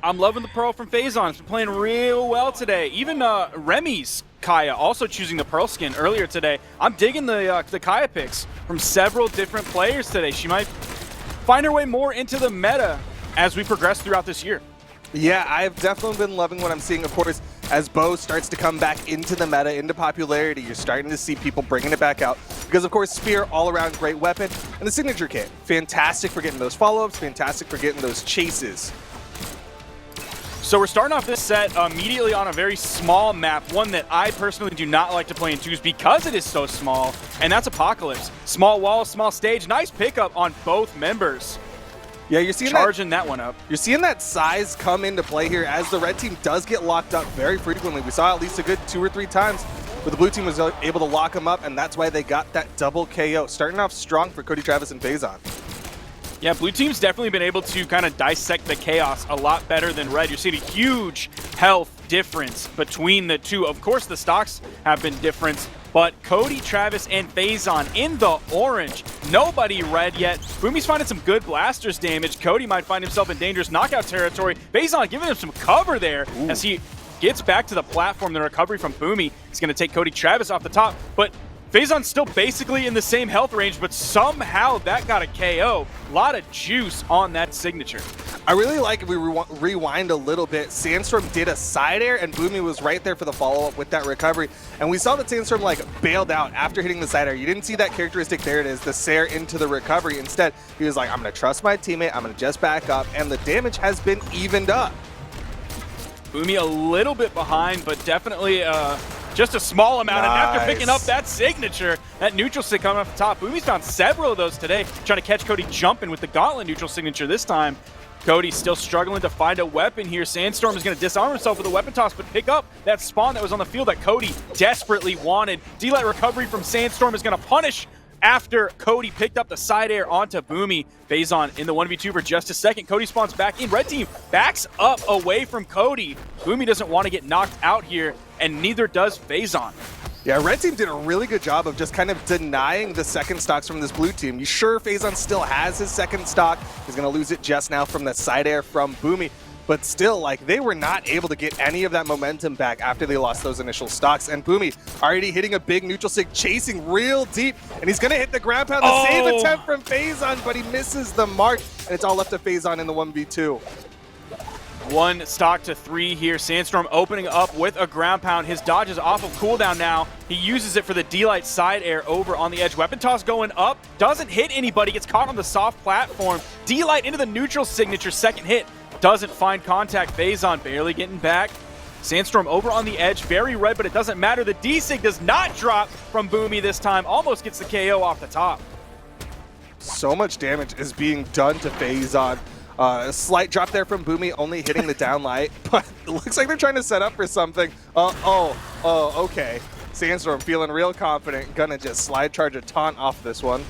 I'm loving the Pearl from Phazon. It's been playing real well today. Even Remy's Kaya also choosing the Pearl skin earlier today. I'm digging the Kaya picks from several different players today. She might find her way more into the meta as we progress throughout this year. Yeah, I've definitely been loving what I'm seeing. Of course, as Bo starts to come back into the meta, into popularity, you're starting to see people bringing it back out. Because, of course, Spear, all-around great weapon. And the Signature Kit, fantastic for getting those follow-ups, fantastic for getting those chases. So we're starting off this set immediately on a very small map, one that I personally do not like to play in twos because it is so small, and that's Apocalypse. Small wall, small stage, nice pickup on both members. Yeah, you're seeing charging that one up. You're seeing that size come into play here as the red team does get locked up very frequently. We saw at least a good 2 or 3 times where the blue team was able to lock them up, and that's why they got that double KO. Starting off strong for Cody Travis and Phazon. Yeah, blue team's definitely been able to kind of dissect the chaos a lot better than red. You're seeing a huge health difference between the two. Of course, the stocks have been different, but Cody Travis and Phazon in the orange. Nobody red yet. Boomy's finding some good blasters damage. Cody might find himself in dangerous knockout territory. Phazon giving him some cover there as he gets back to the platform. The recovery from Boomy is going to take Cody Travis off the top, but Phazon's still basically in the same health range, but somehow that got a KO. A lot of juice on that signature. I really like if we rewind a little bit. Sandstorm did a side air, and Boomy was right there for the follow-up with that recovery. And we saw that Sandstorm bailed out after hitting the side air. You didn't see that characteristic. There it is, the Sair into the recovery. Instead, he was like, I'm going to trust my teammate. I'm going to just back up, and the damage has been evened up. Boomy a little bit behind, but definitely just a small amount. Nice. And after picking up that signature, that neutral sig coming off the top, Boomy's found several of those today, trying to catch Cody jumping with the Gauntlet neutral signature this time. Cody's still struggling to find a weapon here. Sandstorm is going to disarm himself with a weapon toss, but pick up that spawn that was on the field that Cody desperately wanted. D-Light recovery from Sandstorm is going to punish after Cody picked up the side air onto Boomy. Phazon in the 1v2 for just a second. Cody spawns back in. Red team backs up away from Cody. Boomy doesn't want to get knocked out here, and neither does Phazon. Yeah, red team did a really good job of just kind of denying the second stocks from this blue team. You sure Phazon still has his second stock? He's going to lose it just now from the side air from Boomy. But still, they were not able to get any of that momentum back after they lost those initial stocks. And Boomy already hitting a big neutral sig, chasing real deep. And he's going to hit the ground pound. The save attempt from Phazon, but he misses the mark. And it's all left to Phazon in the 1v2. 1 stock to 3 here. Sandstorm opening up with a ground pound. His dodge is off of cooldown now. He uses it for the D-Light side air over on the edge. Weapon toss going up. Doesn't hit anybody. Gets caught on the soft platform. D-Light into the neutral signature. Second hit. Doesn't find contact. Phazon barely getting back. Sandstorm over on the edge. Very red, but it doesn't matter. The D-Sig does not drop from Boomy this time. Almost gets the KO off the top. So much damage is being done to Phazon. A slight drop there from Boomy, only hitting the downlight, but it looks like they're trying to set up for something. Okay. Sandstorm feeling real confident, gonna just slide charge a taunt off this one.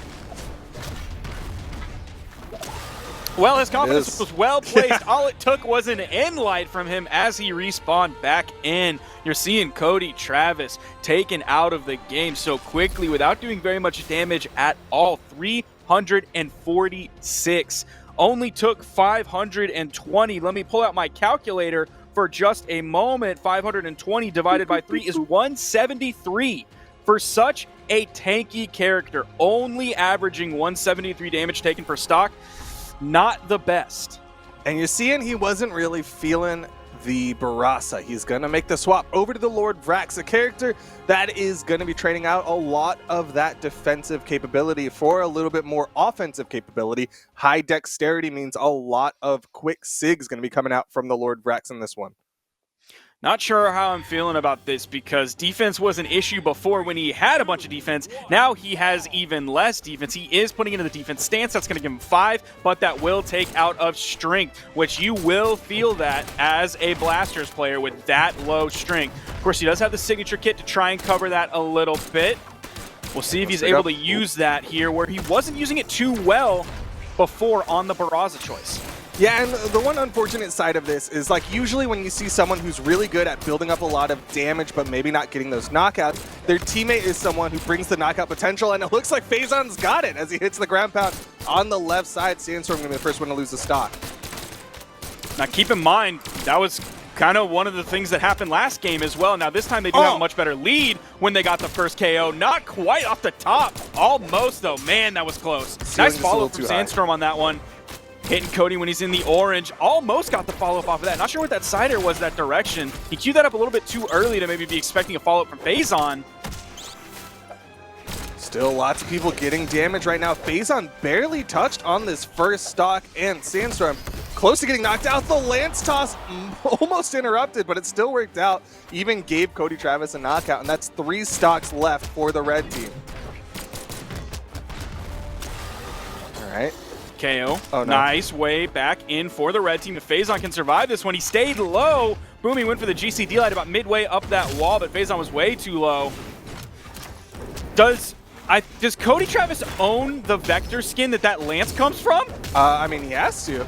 Well, his confidence was well placed. All it took was an end light from him as he respawned back in. You're seeing Cody Travis taken out of the game so quickly without doing very much damage at all. 346. Only took 520. Let me pull out my calculator for just a moment. 520 divided by 3 is 173. For such a tanky character, only averaging 173 damage taken per stock, not the best. And you're seeing he wasn't really feeling the Barasa. He's going to make the swap over to the Lord Vrax, a character that is going to be trading out a lot of that defensive capability for a little bit more offensive capability. High dexterity means a lot of quick sigs going to be coming out from the Lord Vrax in this one. Not sure how I'm feeling about this because defense was an issue before when he had a bunch of defense. Now he has even less defense. He is putting into the defense stance. That's going to give him 5, but that will take out of strength, which you will feel that as a Blasters player with that low strength. Of course, he does have the signature kit to try and cover that a little bit. We'll see if he's able to use that here where he wasn't using it too well before on the Barraza choice. Yeah, and the one unfortunate side of this is usually when you see someone who's really good at building up a lot of damage but maybe not getting those knockouts, their teammate is someone who brings the knockout potential, and it looks like Phazon's got it as he hits the ground pound on the left side. Sandstorm going to be the first one to lose the stock. Now keep in mind, that was kind of one of the things that happened last game as well. Now this time they do have a much better lead when they got the first KO. Not quite off the top. Almost though. Man, that was close. Nice follow-up from Sandstorm on that one. Hitting Cody when he's in the orange. Almost got the follow-up off of that. Not sure what that side air was that direction. He queued that up a little bit too early to maybe be expecting a follow-up from Phazon. Still lots of people getting damage right now. Phazon barely touched on this first stock, and Sandstorm close to getting knocked out. The Lance toss almost interrupted, but it still worked out. Even gave Cody Travis a knockout, and that's 3 stocks left for the red team. All right. KO. Oh, no. Nice way back in for the red team. If Phazon can survive this one, he stayed low. Boomy went for the GCD light about midway up that wall, but Phazon was way too low. Does Cody Travis own the Vector skin that Lance comes from? I mean, he has to.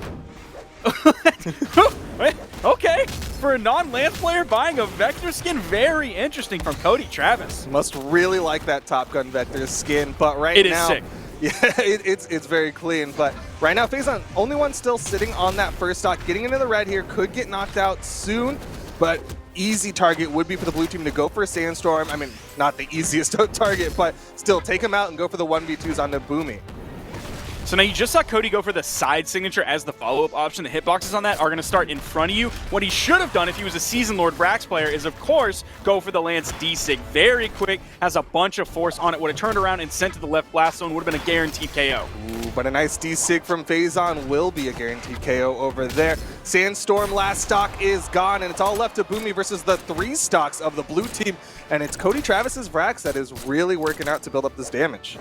Okay, for a non-Lance player buying a Vector skin, very interesting from Cody Travis. Must really like that Top Gun Vector skin, but right now... It is sick. Yeah, it's very clean, but right now Phazon, only one still sitting on that first stock, getting into the red here, could get knocked out soon, but easy target would be for the blue team to go for a Sandstorm. I mean, not the easiest target, but still take him out and go for the 1v2s onto Boomy. So now you just saw Cody go for the side signature as the follow-up option. The hitboxes on that are going to start in front of you. What he should have done if he was a Season Lord Brax player is, of course, go for the Lance D-Sig. Very quick, has a bunch of force on it. Would have turned around and sent to the left blast zone. Would have been a guaranteed KO. Ooh, but a nice D-Sig from Phazon will be a guaranteed KO over there. Sandstorm last stock is gone, and it's all left to Boomy versus the 3 stocks of the blue team. And it's Cody Travis's Brax that is really working out to build up this damage.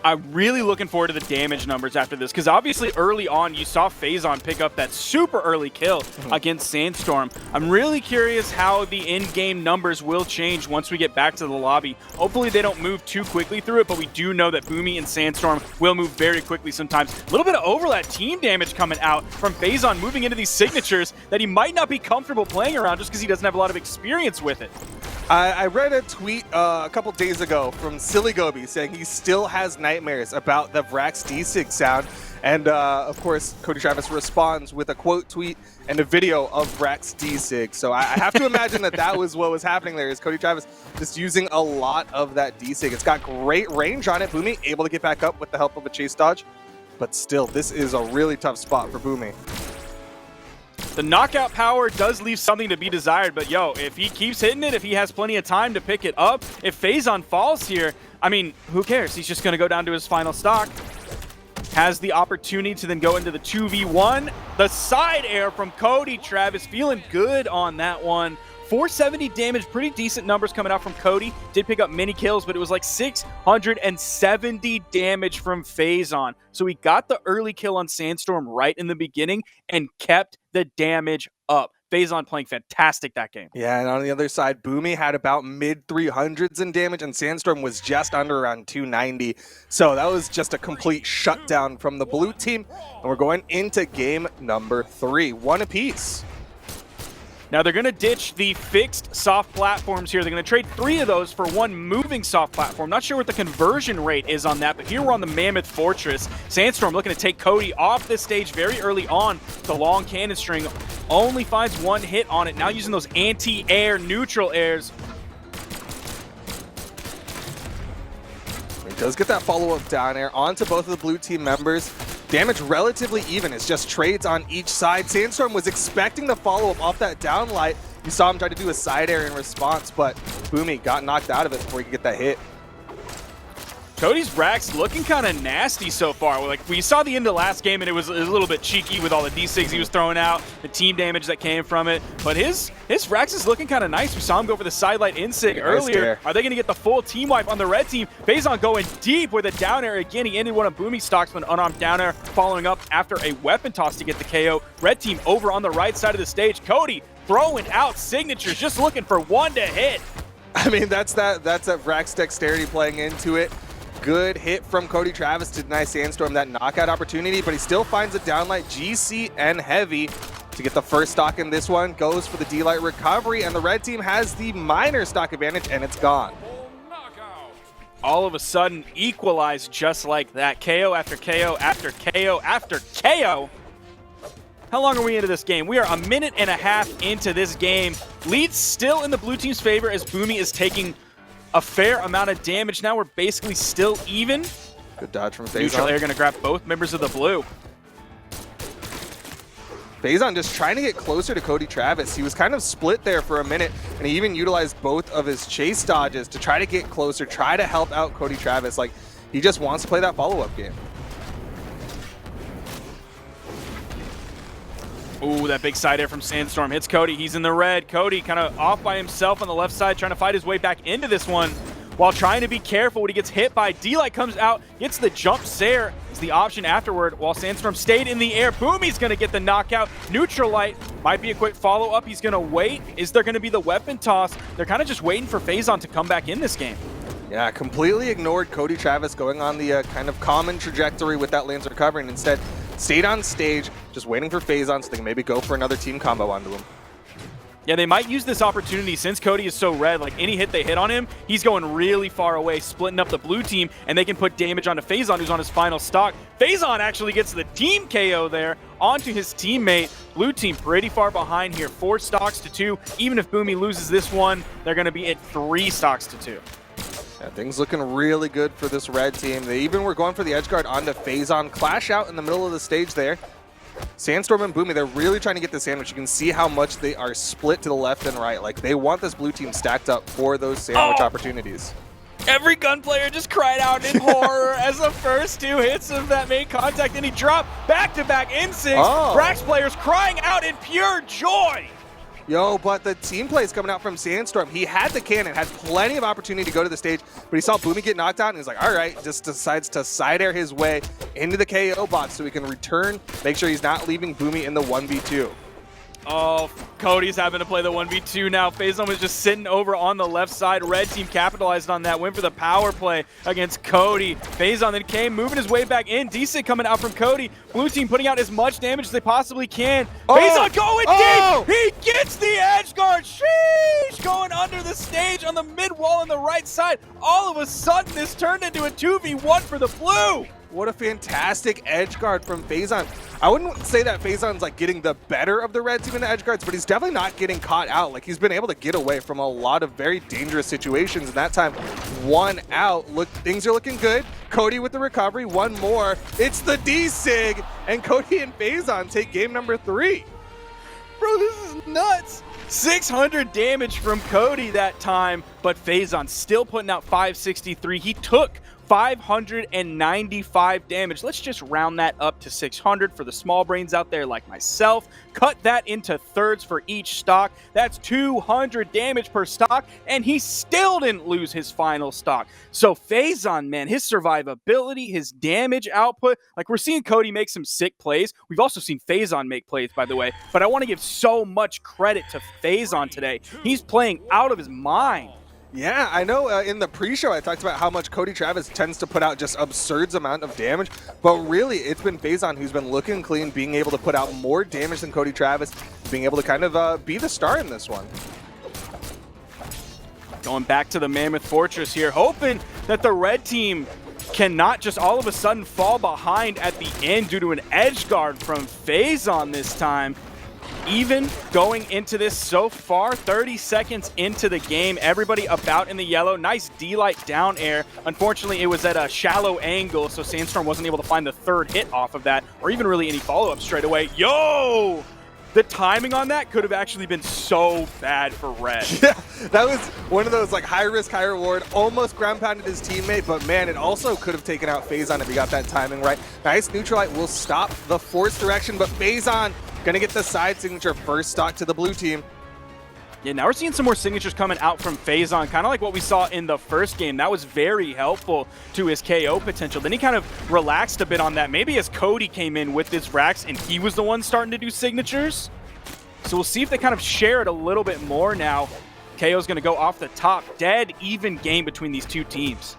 I'm really looking forward to the damage numbers after this, because obviously early on you saw Phazon pick up that super early kill against Sandstorm. I'm really curious how the in-game numbers will change once we get back to the lobby. Hopefully they don't move too quickly through it, but we do know that Boomy and Sandstorm will move very quickly sometimes. A little bit of overlap team damage coming out from Phazon moving into these signatures that he might not be comfortable playing around just because he doesn't have a lot of experience with it. I read a tweet a couple days ago from Silly Gobi saying he still has nightmares about the Brax D-Sig sound. And of course, Cody Travis responds with a quote tweet and a video of Brax D-Sig. So I have to imagine that was what was happening there, is Cody Travis just using a lot of that D-Sig. It's got great range on it. Boomy able to get back up with the help of a chase dodge. But still, this is a really tough spot for Boomy. The knockout power does leave something to be desired, but yo, if he keeps hitting it, if he has plenty of time to pick it up, if Phazon falls here, I mean, who cares? He's just going to go down to his final stock. Has the opportunity to then go into the 2v1. The side air from Cody Travis, feeling good on that one. 470 damage, pretty decent numbers coming out from Cody. Did pick up many kills, but it was like 670 damage from Phazon. So he got the early kill on Sandstorm right in the beginning and kept the damage up. Phazon playing fantastic that game. Yeah, and on the other side, Boomy had about mid 300s in damage, and Sandstorm was just under around 290. So that was just a complete shutdown from the blue team. And we're going into game number 3, 1 apiece. Now they're going to ditch the fixed soft platforms here. They're going to trade 3 of those for 1 moving soft platform. Not sure what the conversion rate is on that, but here we're on the Mammoth Fortress. Sandstorm looking to take Cody off this stage very early on. The long cannon string only finds 1 hit on it. Now using those anti-air neutral airs. He does get that follow-up down air onto both of the blue team members. Damage relatively even. It's just trades on each side. Sandstorm was expecting the follow-up off that downlight. You saw him try to do a side air in response, but Boomy got knocked out of it before he could get that hit. Cody's Brax looking kind of nasty so far. Like, we saw the end of last game, and it was a little bit cheeky with all the D6 he was throwing out, the team damage that came from it. But his Brax is looking kind of nice. We saw him go for the sidelight insig earlier. Are they going to get the full team wipe on the red team? Phazon going deep with a down air again. He ended one of Boomy's stocks with an unarmed down air, following up after a weapon toss to get the KO. Red team over on the right side of the stage. Cody throwing out signatures, just looking for 1 to hit. I mean, that's that Brax dexterity playing into it. Good hit from Cody Travis to deny Sandstorm that knockout opportunity, but he still finds a downlight GC and heavy to get the first stock in this one. Goes for the D-light recovery, and the red team has the minor stock advantage, and it's gone. All of a sudden, equalized just like that. KO after KO after KO after KO. How long are we into this game? We are a minute and a half into this game. Lead still in the blue team's favor as Boomy is taking a fair amount of damage. Now we're basically still even. Good dodge from Phazon. Neutral air going to grab both members of the blue. Phazon just trying to get closer to Cody Travis. He was kind of split there for a minute, and he even utilized both of his chase dodges to try to get closer, try to help out Cody Travis. Like, he just wants to play that follow-up game. Ooh, that big side air from Sandstorm hits Cody. He's in the red. Cody kind of off by himself on the left side, trying to fight his way back into this one while trying to be careful when he gets hit by D-Light. Comes out, gets the jump Sair. Is the option afterward while Sandstorm stayed in the air. Boomy's going to get the knockout. Neutral Light might be a quick follow-up. He's going to wait. Is there going to be the weapon toss? They're kind of just waiting for Phazon to come back in this game. Yeah, completely ignored Cody Travis going on the kind of common trajectory with that lane's recovery, and instead stayed on stage, just waiting for Phazon so they can maybe go for another team combo onto him. Yeah, they might use this opportunity since Cody is so red. Like, any hit they hit on him, he's going really far away, splitting up the blue team, and they can put damage onto Phazon, who's on his final stock. Phazon actually gets the team KO there onto his teammate. Blue team pretty far behind here, 4 stocks to 2. Even if Boomy loses this one, they're going to be at 3 stocks to 2. Yeah, things looking really good for this red team. They even were going for the edge guard onto Phazon. Clash out in the middle of the stage there. Sandstorm and Boomy, they're really trying to get the sandwich. You can see how much they are split to the left and right. Like, they want this blue team stacked up for those sandwich opportunities. Every gun player just cried out in horror as the first 2 hits of that main contact, and he dropped back-to-back instincts. Brax players crying out in pure joy. Yo, but the team play is coming out from Sandstorm. He had the cannon, had plenty of opportunity to go to the stage, but he saw Boomy get knocked out, and he's like, all right, just decides to side air his way into the KO box so he can return, make sure he's not leaving Boomy in the 1v2. Oh, Cody's having to play the 1v2 now. Phazon was just sitting over on the left side. Red team capitalized on that, went for the power play against Cody. Phazon then came, moving his way back in. Decent coming out from Cody. Blue team putting out as much damage as they possibly can. Phazon going deep! He gets the edge guard! Sheesh! Going under the stage on the mid wall on the right side. All of a sudden, this turned into a 2v1 for the blue. What a fantastic edge guard from Phazon. I wouldn't say that Phazon's like getting the better of the red team in the edge guards, but he's definitely not getting caught out. Like, he's been able to get away from a lot of very dangerous situations. And that time, 1 out. Look, things are looking good. Cody with the recovery, 1 more. It's the D-Sig, and Cody and Phazon take game number 3. Bro, this is nuts. 600 damage from Cody that time, but Phazon still putting out 563. He took 595 damage. Let's just round that up to 600 for the small brains out there like myself. Cut that into thirds for each stock. That's 200 damage per stock, and he still didn't lose his final stock. So Phazon, man, his survivability, his damage output, like, we're seeing Cody make some sick plays. We've also seen Phazon make plays, by the way, but I want to give so much credit to Phazon today. He's playing out of his mind. Yeah, I know in the pre-show I talked about how much Cody Travis tends to put out just absurd amount of damage, but really it's been Phazon who's been looking clean, being able to put out more damage than Cody Travis, being able to kind of be the star in this one. Going back to the Mammoth Fortress here, hoping that the red team cannot just all of a sudden fall behind at the end due to an edge guard from Phazon this time. Even going into this so far, 30 seconds into the game, everybody about in the yellow. Nice D-Light down air. Unfortunately, it was at a shallow angle, so Sandstorm wasn't able to find the 3rd hit off of that, or even really any follow-up straight away. Yo! The timing on that could have actually been so bad for red. Yeah, that was one of those like high risk, high reward, almost ground pounded his teammate, but man, it also could have taken out Phazon if he got that timing right. Nice neutral light will stop the force direction, but Phazon gonna get the side signature, first stock to the blue team. Yeah, now we're seeing some more signatures coming out from Phazon, kind of like what we saw in the first game. That was very helpful to his KO potential. Then he kind of relaxed a bit on that, maybe as Cody came in with his racks and he was the one starting to do signatures. So we'll see if they kind of share it a little bit more now. KO's going to go off the top. Dead even game between these two teams.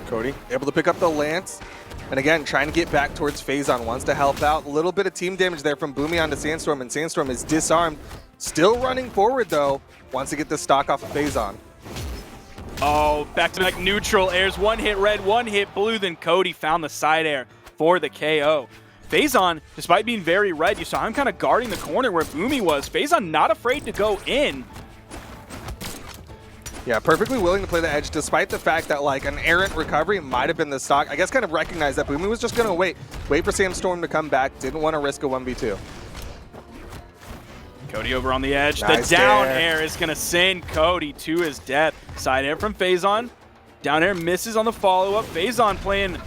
Cody able to pick up the lance. And again, trying to get back towards Phazon, wants to help out. A little bit of team damage there from Boomy onto Sandstorm, and Sandstorm is disarmed. Still running forward, though. Wants to get the stock off of Phazon. Oh, back-to-back neutral airs. One hit red, one hit blue. Then Cody found the side air for the KO. Phazon, despite being very red, you saw him kind of guarding the corner where Boomy was. Phazon not afraid to go in. Yeah, perfectly willing to play the edge, despite the fact that like an errant recovery might have been the stock. I guess kind of recognized that Boomy was just going to wait for Sandstorm to come back. Didn't want to risk a 1v2. Cody over on the edge. Nice the down there. air is going to send Cody to his death. Side air from Phazon. Down air misses on the follow-up. Phazon playing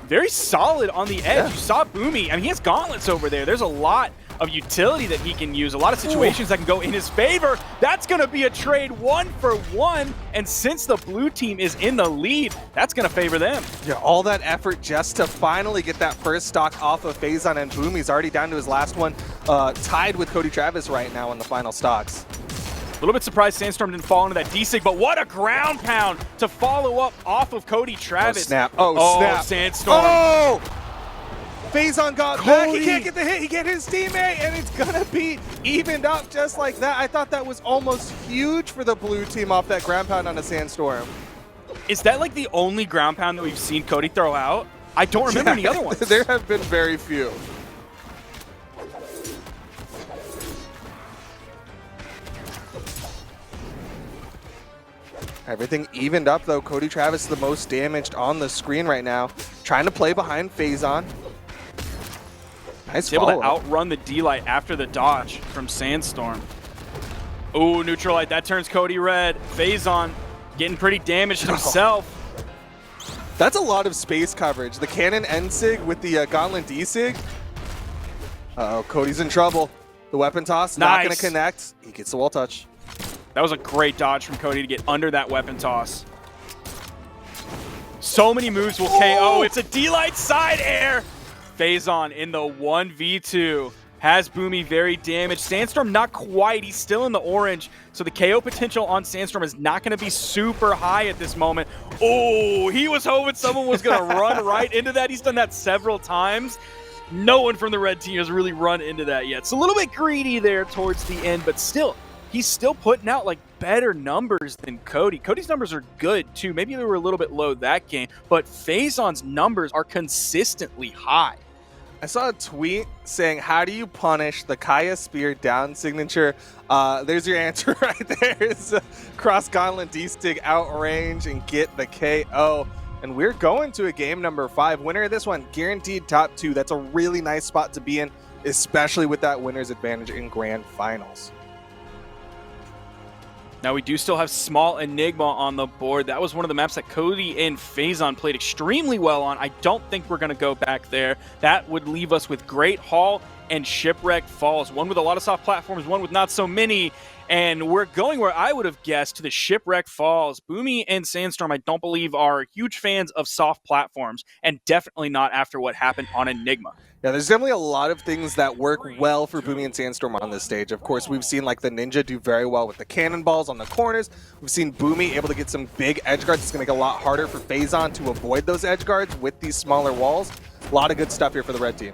very solid on the edge. Yeah. You saw Boomy. I mean, he has gauntlets over there. There's a lot of utility that he can use, a lot of situations that can go in his favor. That's going to be a trade 1-for-1, and since the blue team is in the lead, that's going to favor them. Yeah, all that effort just to finally get that first stock off of Phazon, and Boomy's already down to his last one, tied with Cody Travis right now in the final stocks. A little bit surprised Sandstorm didn't fall into that D-Sig, but what a ground pound to follow up off of Cody Travis. Oh, snap. Oh, snap. Sandstorm. Oh! Phazon got back. He Cody. can't get the hit. He can't hit his teammate, and it's going to be evened up just like that. I thought that was almost huge for the blue team off that ground pound on a Sandstorm. Is that like the only ground pound that we've seen Cody throw out? I don't remember any other ones. There have been very few. Everything evened up, though. Cody Travis is the most damaged on the screen right now. Trying to play behind Phazon. Nice He's able to follow-up. outrun the D-Light after the dodge from Sandstorm. Ooh, neutral light. That turns Cody red. Phazon getting pretty damaged himself. That's a lot of space coverage. The Cannon N-Sig with the Gauntlet D-Sig. Uh-oh, Cody's in trouble. The weapon toss, not going to connect. He gets the wall touch. That was a great dodge from Cody to get under that weapon toss. So many moves will KO. It's a D-Light side air. Phazon in the 1v2 has Boomy very damaged. Sandstorm not quite. He's still in the orange. So the KO potential on Sandstorm is not going to be super high at this moment. Oh, he was hoping someone was going to run right into that. He's done that several times. No one from the red team has really run into that yet. It's a little bit greedy there towards the end, but still, he's still putting out like better numbers than Cody. Cody's numbers are good too. Maybe they were a little bit low that game, but Phazon's numbers are consistently high. I saw a tweet saying, how do you punish the Kaya Spear down signature? There's your answer right there. Is cross Gauntlet D-Stick outrange and get the KO. And we're going to a game number 5. Winner of this one, guaranteed top 2. That's a really nice spot to be in, especially with that winner's advantage in grand finals. Now we do still have Small Enigma on the board. That was one of the maps that Cody and Phazon played extremely well on. I don't think we're going to go back there. That would leave us with Great Hall and Shipwreck Falls. One with a lot of soft platforms, one with not so many. And we're going where I would have guessed, to the Shipwreck Falls. Boomy and Sandstorm, I don't believe, are huge fans of soft platforms, and definitely not after what happened on Enigma. Yeah, there's definitely a lot of things that work well for Boomy and Sandstorm on this stage. Of course, we've seen like the Ninja do very well with the cannonballs on the corners. We've seen Boomy able to get some big edge guards. It's going to make it a lot harder for Phazon to avoid those edge guards with these smaller walls. A lot of good stuff here for the red team.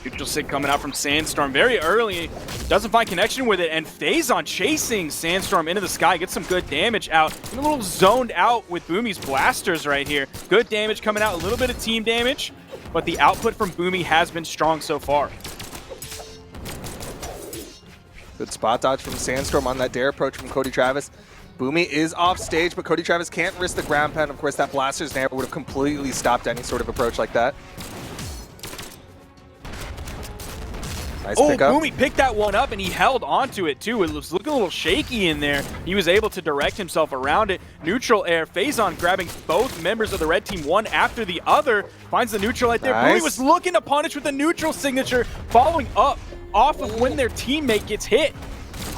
Neutral Sig coming out from Sandstorm very early. Doesn't find connection with it, and Phazon chasing Sandstorm into the sky. Gets some good damage out. A little zoned out with Boomy's blasters right here. Good damage coming out, a little bit of team damage, but the output from Boomy has been strong so far. Good spot dodge from Sandstorm on that dare approach from Cody Travis. Boomy is off stage, but Cody Travis can't risk the ground pound. Of course, that blaster's nair would have completely stopped any sort of approach like that. Nice pickup. Boomy picked that one up, and he held onto it, too. It was looking a little shaky in there. He was able to direct himself around it. Neutral air. Phazon grabbing both members of the red team, one after the other. Finds the neutral right there. Nice. Boomy was looking to punish with the neutral signature, following up off of when their teammate gets hit.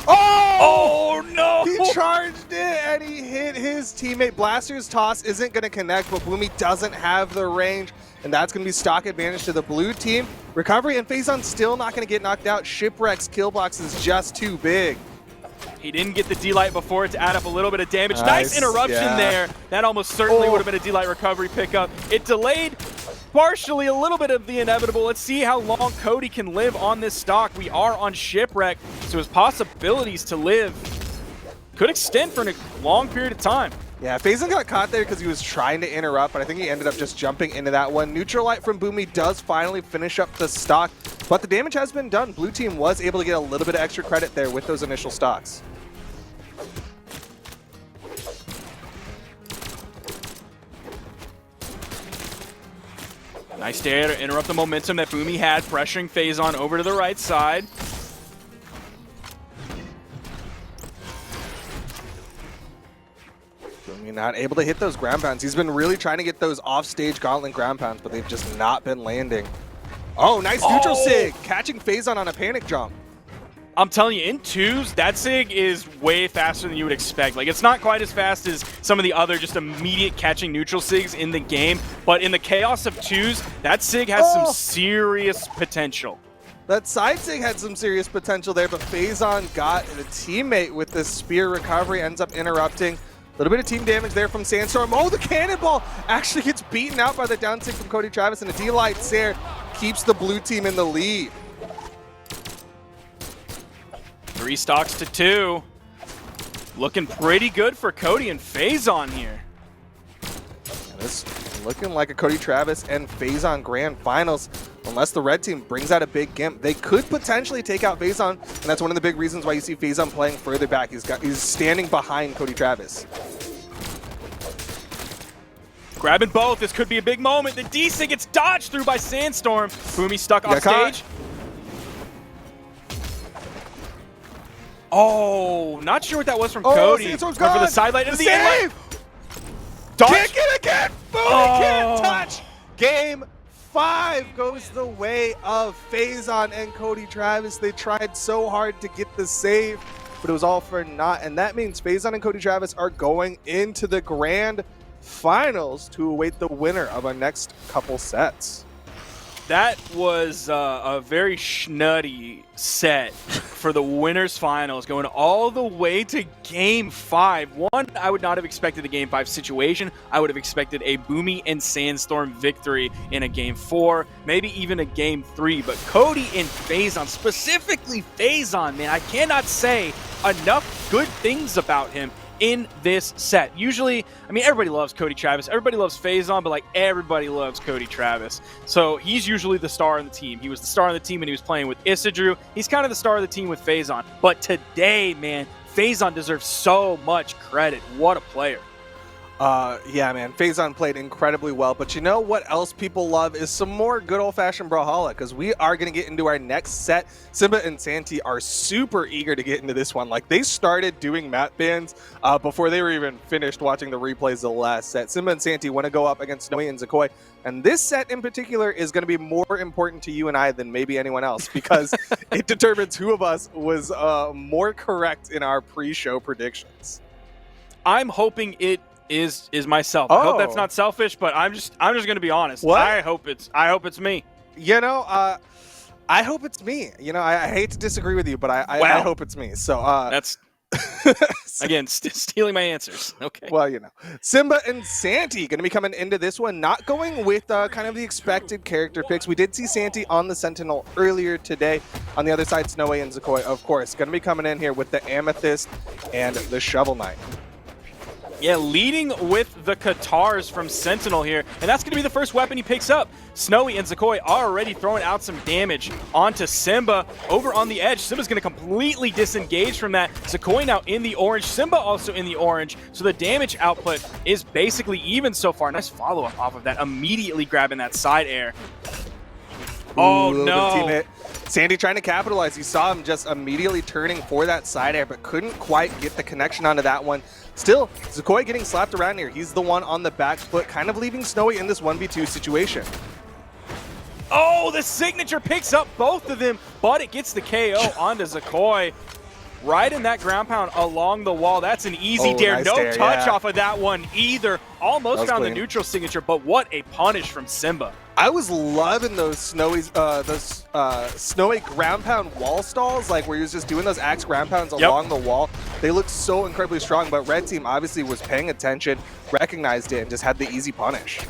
Oh, no! He charged it, and he hit his teammate. Blaster's toss isn't going to connect, but Boomy doesn't have the range, and that's going to be stock advantage to the blue team. Recovery, and Phazon still not going to get knocked out. Shipwreck's kill box is just too big. He didn't get the D-Light before it to add up a little bit of damage. Nice interruption there. That almost certainly would have been a D-Light recovery pickup. It delayed partially a little bit of the inevitable. Let's see how long Cody can live on this stock. We are on Shipwreck, so his possibilities to live could extend for a long period of time. Yeah, Phazon got caught there because he was trying to interrupt, but I think he ended up just jumping into that one. Neutral Light from Boomy does finally finish up the stock, but the damage has been done. Blue team was able to get a little bit of extra credit there with those initial stocks. Nice dare to interrupt the momentum that Boomy had, pressuring Phazon over to the right side. Boomy not able to hit those ground pounds. He's been really trying to get those off-stage gauntlet ground pounds, but they've just not been landing. Oh, nice neutral sig, catching Phazon on a panic jump. I'm telling you, in twos, that sig is way faster than you would expect. Like, it's not quite as fast as some of the other just immediate catching neutral sigs in the game, but in the chaos of twos, that sig has some serious potential. That side sig had some serious potential there, but Phazon got the teammate with the spear recovery, ends up interrupting. A little bit of team damage there from Sandstorm. Oh, the cannonball actually gets beaten out by the down sig from Cody Travis, and a D-Light Sair keeps the blue team in the lead. 3 stocks to 2. Looking pretty good for Cody and Phazon here. And this looking like a Cody Travis and Phazon grand finals. Unless the red team brings out a big gimp, they could potentially take out Phazon, and that's one of the big reasons why you see Phazon playing further back. He's standing behind Cody Travis. Grabbing both. This could be a big moment. The D-Sig gets dodged through by Sandstorm. Boomy stuck off stage. Oh, not sure what that was from Cody. Sandstorm's gone. For the sidelight into the inlet. Dodge. Kick it again. Boomy can't touch. Game 5 goes the way of Phazon and Cody Travis. They tried so hard to get the save, but it was all for naught. And that means Phazon and Cody Travis are going into the grand finals to await the winner of our next couple sets. That was a very schnutty set for the winners finals, going all the way to game 5. One, I would not have expected a game 5 situation. I would have expected a Boomy and Sandstorm victory in a game 4, maybe even a game 3. But Cody and Phazon, specifically Phazon, man, I cannot say enough good things about him in this set. Usually, I mean, everybody loves Cody Travis, everybody loves Phazon, but like everybody loves Cody Travis. So he's usually the star on the team. He was the star on the team when he was playing with Isidru. He's kind of the star of the team with Phazon. But today, man, Phazon deserves so much credit. What a player. Yeah, man, Phazon played incredibly well, but you know what else people love is some more good old-fashioned Brawlhalla, because we are going to get into our next set. Simba and Santi are super eager to get into this one. Like, they started doing map bans before they were even finished watching the replays of the last set. Simba and Santi want to go up against Snowy and Zakoi, and this set in particular is going to be more important to you and I than maybe anyone else, because it determines who of us was more correct in our pre-show predictions. I'm hoping it is myself. I hope that's not selfish, but I'm just gonna be honest. What? I hope it's me. You know, I hope it's me. You know, I hate to disagree with you, but I hope it's me. So that's again stealing my answers. Okay. Well, you know, Simba and Santi going to be coming into this one, not going with kind of the expected character picks. We did see Santi on the Sentinel earlier today. On the other side, Snowy and Zakoi, of course, going to be coming in here with the Amethyst and the Shovel Knight. Yeah, leading with the Katars from Sentinel here, and that's going to be the first weapon he picks up. Snowy and Zakoi are already throwing out some damage onto Simba over on the edge. Simba's going to completely disengage from that. Zakoi now in the orange, Simba also in the orange, so the damage output is basically even so far. Nice follow-up off of that, immediately grabbing that side air. Oh, no. Team hit. Sandy trying to capitalize. You saw him just immediately turning for that side air, but couldn't quite get the connection onto that one. Still, Zakoi getting slapped around here. He's the one on the back foot, kind of leaving Snowy in this 1v2 situation. Oh, the signature picks up both of them, but it gets the KO onto Zakoi. Right in that ground pound along the wall. That's an easy dare. Nice no dare, touch yeah. off of that one either. Almost found clean. the neutral signature, but what a punish from Simba. I was loving those snowy ground pound wall stalls, like where he was just doing those axe ground pounds along the wall. They looked so incredibly strong, but red team obviously was paying attention, recognized it, and just had the easy punish.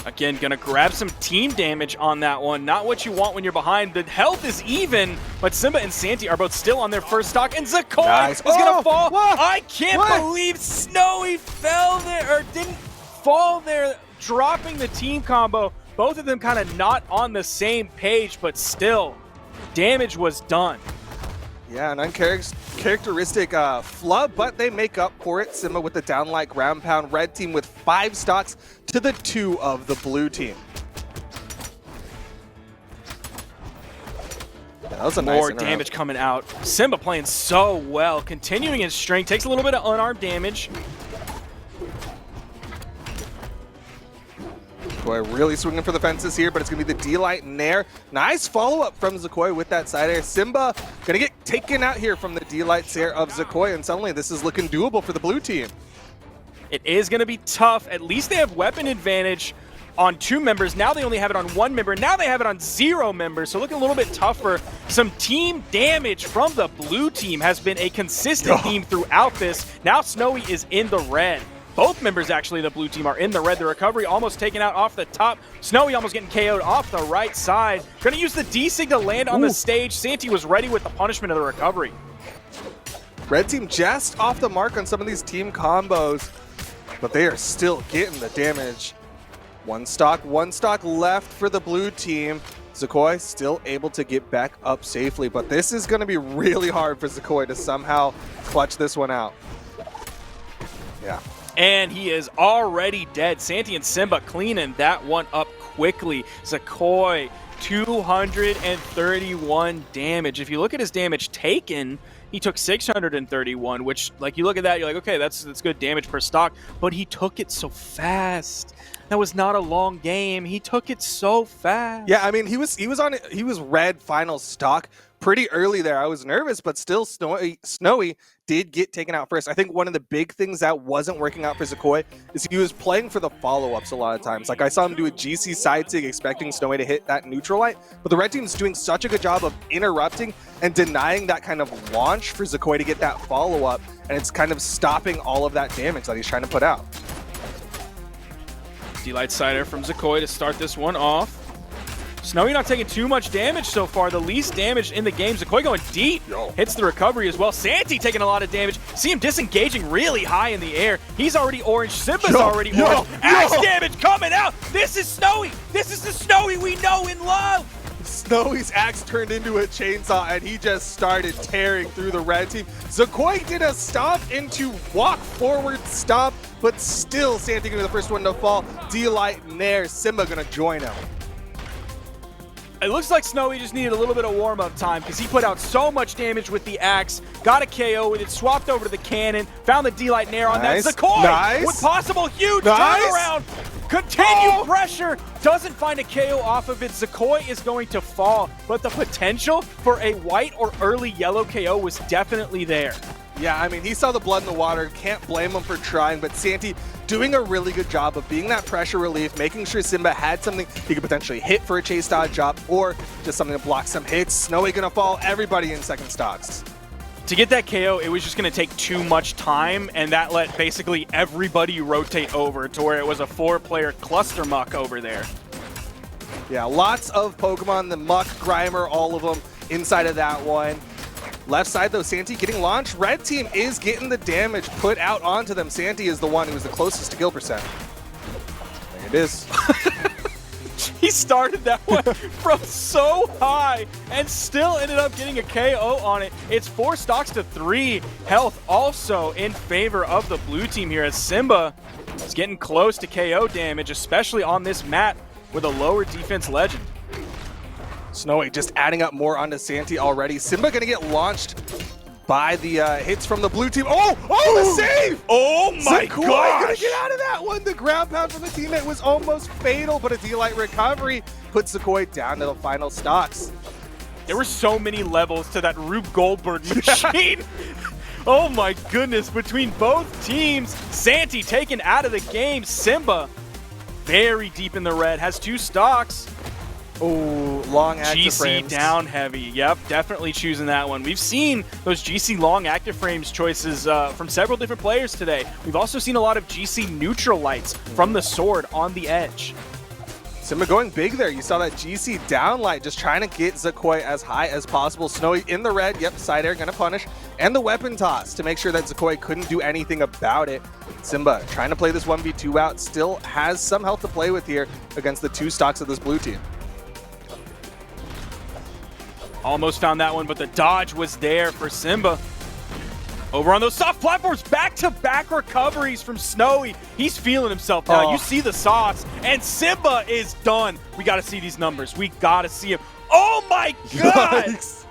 Again, gonna grab some team damage on that one. Not what you want when you're behind. The health is even, but Simba and Santi are both still on their first stock, and Zakoi is gonna fall. What? I can't believe Snowy fell there, or didn't fall there, dropping the team combo. Both of them kind of not on the same page, but still, damage was done. Yeah, an uncharacteristic flub, but they make up for it. Simba with the downlight ground pound. Red team with 5 stocks to the 2 of the blue team. Yeah, that was a nice More damage coming out. Simba playing so well, continuing his string. Takes a little bit of unarmed damage. Zakoi really swinging for the fences here, but it's going to be the D-Light Nair. Nice follow-up from Zakoi with that side air. Simba going to get taken out here from the D-Light Nair of Zakoi, and suddenly this is looking doable for the blue team. It is going to be tough. At least they have weapon advantage on 2 members. Now they only have it on 1 member. Now they have it on 0 members, so looking a little bit tougher. Some team damage from the blue team has been a consistent theme throughout this. Now Snowy is in the red. Both members, actually, the blue team are in the red. The recovery almost taken out off the top. Snowy almost getting KO'd off the right side. Going to use the D-Sig to land on the stage. Santi was ready with the punishment of the recovery. Red team just off the mark on some of these team combos, but they are still getting the damage. One stock left for the blue team. Zakoi still able to get back up safely, but this is going to be really hard for Zakoi to somehow clutch this one out. Yeah. And he is already dead. Santi and Simba cleaning that one up quickly. Zakoi, 231 damage. If you look at his damage taken, he took 631, which, like, you look at that, you're like, okay, that's good damage per stock, but he took it so fast. That was not a long game. He took it so fast. Yeah, I mean, he was red final stock pretty early there. I was nervous, but still Snowy did get taken out first. I think one of the big things that wasn't working out for Zakoi is he was playing for the follow-ups a lot of times. Like, I saw him do a GC side sig expecting Snowy to hit that neutral light, but the red team's doing such a good job of interrupting and denying that kind of launch for Zakoi to get that follow-up, and it's kind of stopping all of that damage that he's trying to put out. D-Light Cider from Zakoi to start this one off. Snowy not taking too much damage so far. The least damage in the game. Zakoi going deep. Hits the recovery as well. Santi taking a lot of damage. See him disengaging really high in the air. He's already orange. Simba's already orange. Axe damage coming out. This is Snowy. This is the Snowy we know and love. Snowy's axe turned into a chainsaw, and he just started tearing through the red team. Zakoi did a stomp into walk forward stomp, but still Santi gonna be the first one to fall. D-Light Nair. Simba gonna join him. It looks like Snowy just needed a little bit of warm-up time because he put out so much damage with the axe, got a KO with it, swapped over to the cannon, found the D-Light Nair on that. Zakoi with possible huge turnaround. Continued pressure, doesn't find a KO off of it. Zakoi is going to fall, but the potential for a white or early yellow KO was definitely there. Yeah, I mean, he saw the blood in the water. Can't blame him for trying, but Santi doing a really good job of being that pressure relief, making sure Simba had something he could potentially hit for a chase dodge drop or just something to block some hits. Snowy gonna fall, everybody in second stocks. To get that KO, it was just going to take too much time, and that let basically everybody rotate over to where it was a 4-player cluster muck over there. Yeah, lots of Pokemon, the Muck, Grimer, all of them inside of that one. Left side, though, Santi getting launched. Red team is getting the damage put out onto them. Santi is the one who was the closest to kill percent. There it is. He started that one from so high and still ended up getting a KO on it. It's 4 stocks to 3 health also in favor of the blue team here as Simba is getting close to KO damage, especially on this map with a lower defense legend. Snowy just adding up more onto Santi already. Simba gonna get launched by the hits from the blue team. Oh, the save! Oh my gosh! Gonna get out of that one. The ground pound from the teammate was almost fatal, but a D-Light recovery puts Zakoi down to the final stocks. There were so many levels to that Rube Goldberg machine. Oh my goodness, between both teams. Santi taken out of the game. Simba very deep in the red, has 2 stocks. Oh, long active frames. GC down heavy. Yep, definitely choosing that one. We've seen those GC long active frames choices from several different players today. We've also seen a lot of GC neutral lights from the sword on the edge. Simba going big there. You saw that GC downlight, just trying to get Zakoi as high as possible. Snowy in the red. Yep, side air gonna punish. And the weapon toss to make sure that Zakoi couldn't do anything about it. Simba trying to play this 1v2 out. Still has some health to play with here against the two stocks of this blue team. Almost found that one, but the dodge was there for Simba. Over on those soft platforms, back-to-back recoveries from Snowy. He's feeling himself now. You see the sauce, and Simba is done. We got to see these numbers. We got to see him. Oh, my God. Yikes.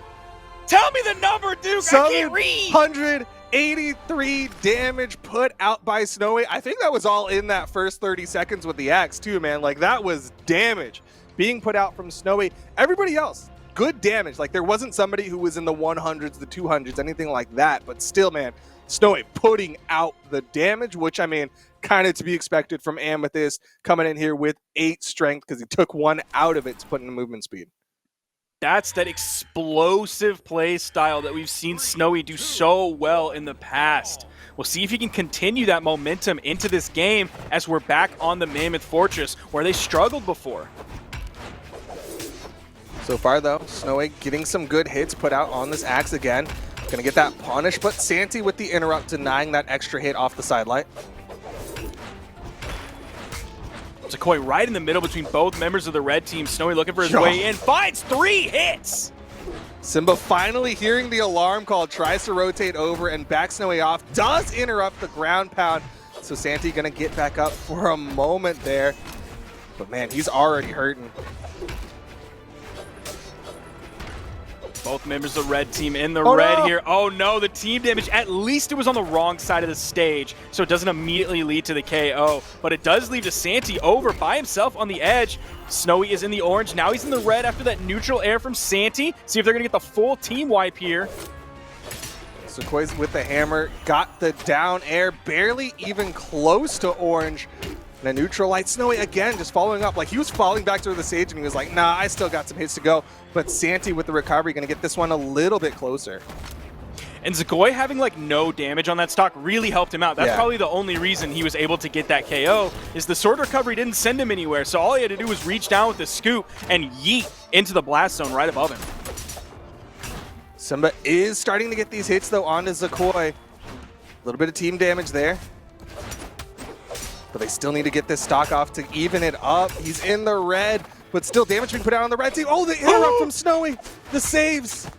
Tell me the number, Duke. I can't read. 183 damage put out by Snowy. I think that was all in that first 30 seconds with the axe, too, man. Like, that was damage being put out from Snowy. Everybody else, good damage. Like, there wasn't somebody who was in the 100s, the 200s, anything like that. But still, man, Snowy putting out the damage, which, I mean, kind of to be expected from Amethyst coming in here with 8 strength because he took 1 out of it to put in the movement speed. That's that explosive play style that we've seen Snowy do so well in the past. We'll see if he can continue that momentum into this game as we're back on the Mammoth Fortress where they struggled before. So far, though, Snowy getting some good hits put out on this axe again. Gonna get that punish, but Santi with the interrupt denying that extra hit off the sidelight. Zakoi right in the middle between both members of the red team. Snowy looking for his way in, finds 3 hits! Simba finally hearing the alarm call, tries to rotate over and back Snowy off, does interrupt the ground pound. So Santi gonna get back up for a moment there. But man, he's already hurting. Both members of the red team in the red here. Oh no, the team damage. At least it was on the wrong side of the stage, so it doesn't immediately lead to the KO. But it does leave to Santi over by himself on the edge. Snowy is in the orange. Now he's in the red after that neutral air from Santi. See if they're going to get the full team wipe here. Zakoi's with the hammer, got the down air, barely even close to orange. And a neutral light. Snowy again just following up. Like, he was falling back to the stage and he was like, nah, I still got some hits to go. But Santi with the recovery going to get this one a little bit closer. And Zakoi having like no damage on that stock really helped him out. That's probably the only reason he was able to get that KO, is the sword recovery didn't send him anywhere. So all he had to do was reach down with the scoop and yeet into the blast zone right above him. Simba is starting to get these hits though onto Zakoi. A little bit of team damage there. But they still need to get this stock off to even it up. He's in the red, but still damage being put out on the red team. Oh, the interrupt from Snowy. The saves.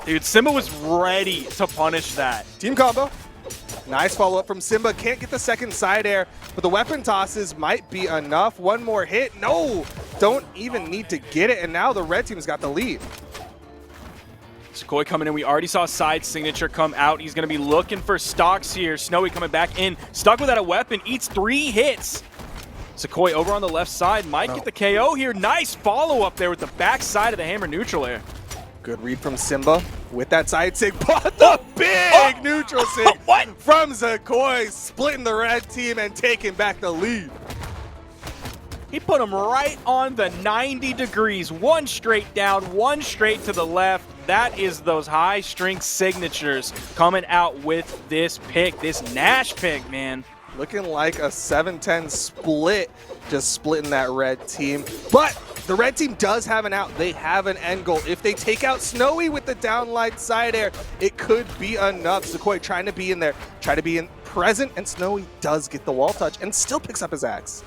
Dude, Simba was ready to punish that. Team combo. Nice follow-up from Simba. Can't get the second side air, but the weapon tosses might be enough. One more hit. No, don't even need to get it. And now the red team's got the lead. Zakoi coming in. We already saw side signature come out. He's going to be looking for stocks here. Snowy coming back in. Stuck without a weapon. Eats 3 hits. Zakoi over on the left side. Might get the KO here. Nice follow-up there with the back side of the hammer neutral air. Good read from Simba with that side sig. But the big neutral sig from Zakoi, splitting the red team and taking back the lead. He put him right on the 90 degrees. One straight down, one straight to the left. That is those high strength signatures coming out with this pick, this Nash pick, man. Looking like a 7-10 split, just splitting that red team. But the red team does have an out. They have an end goal. If they take out Snowy with the downlight side air, it could be enough. Zakoi trying to be in there, try to be in present, and Snowy does get the wall touch and still picks up his axe.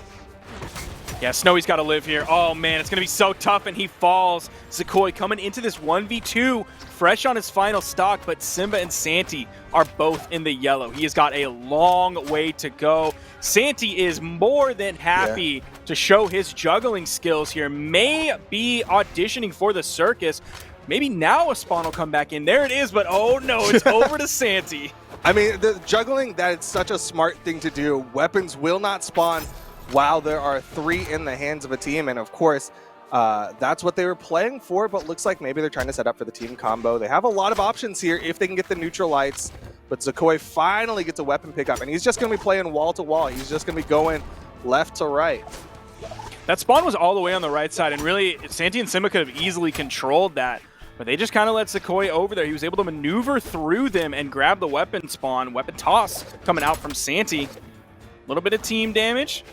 Yeah, Snowy's got to live here. Oh, man, it's going to be so tough, and he falls. Zakoi coming into this 1v2, fresh on his final stock, but Simba and Santi are both in the yellow. He has got a long way to go. Santi is more than happy to show his juggling skills here. May be auditioning for the circus. Maybe now a spawn will come back in. There it is, but oh, no, it's over to Santi. I mean, the juggling, that's such a smart thing to do. Weapons will not spawn while there are 3 in the hands of a team, and of course, that's what they were playing for, but looks like maybe they're trying to set up for the team combo. They have a lot of options here if they can get the neutral lights, but Zakoi finally gets a weapon pickup, and he's just going to be playing wall to wall. He's just going to be going left to right. That spawn was all the way on the right side, and really, Santi and Simba could have easily controlled that, but they just kind of let Zakoi over there. He was able to maneuver through them and grab the weapon spawn. Weapon toss coming out from Santi. A little bit of team damage.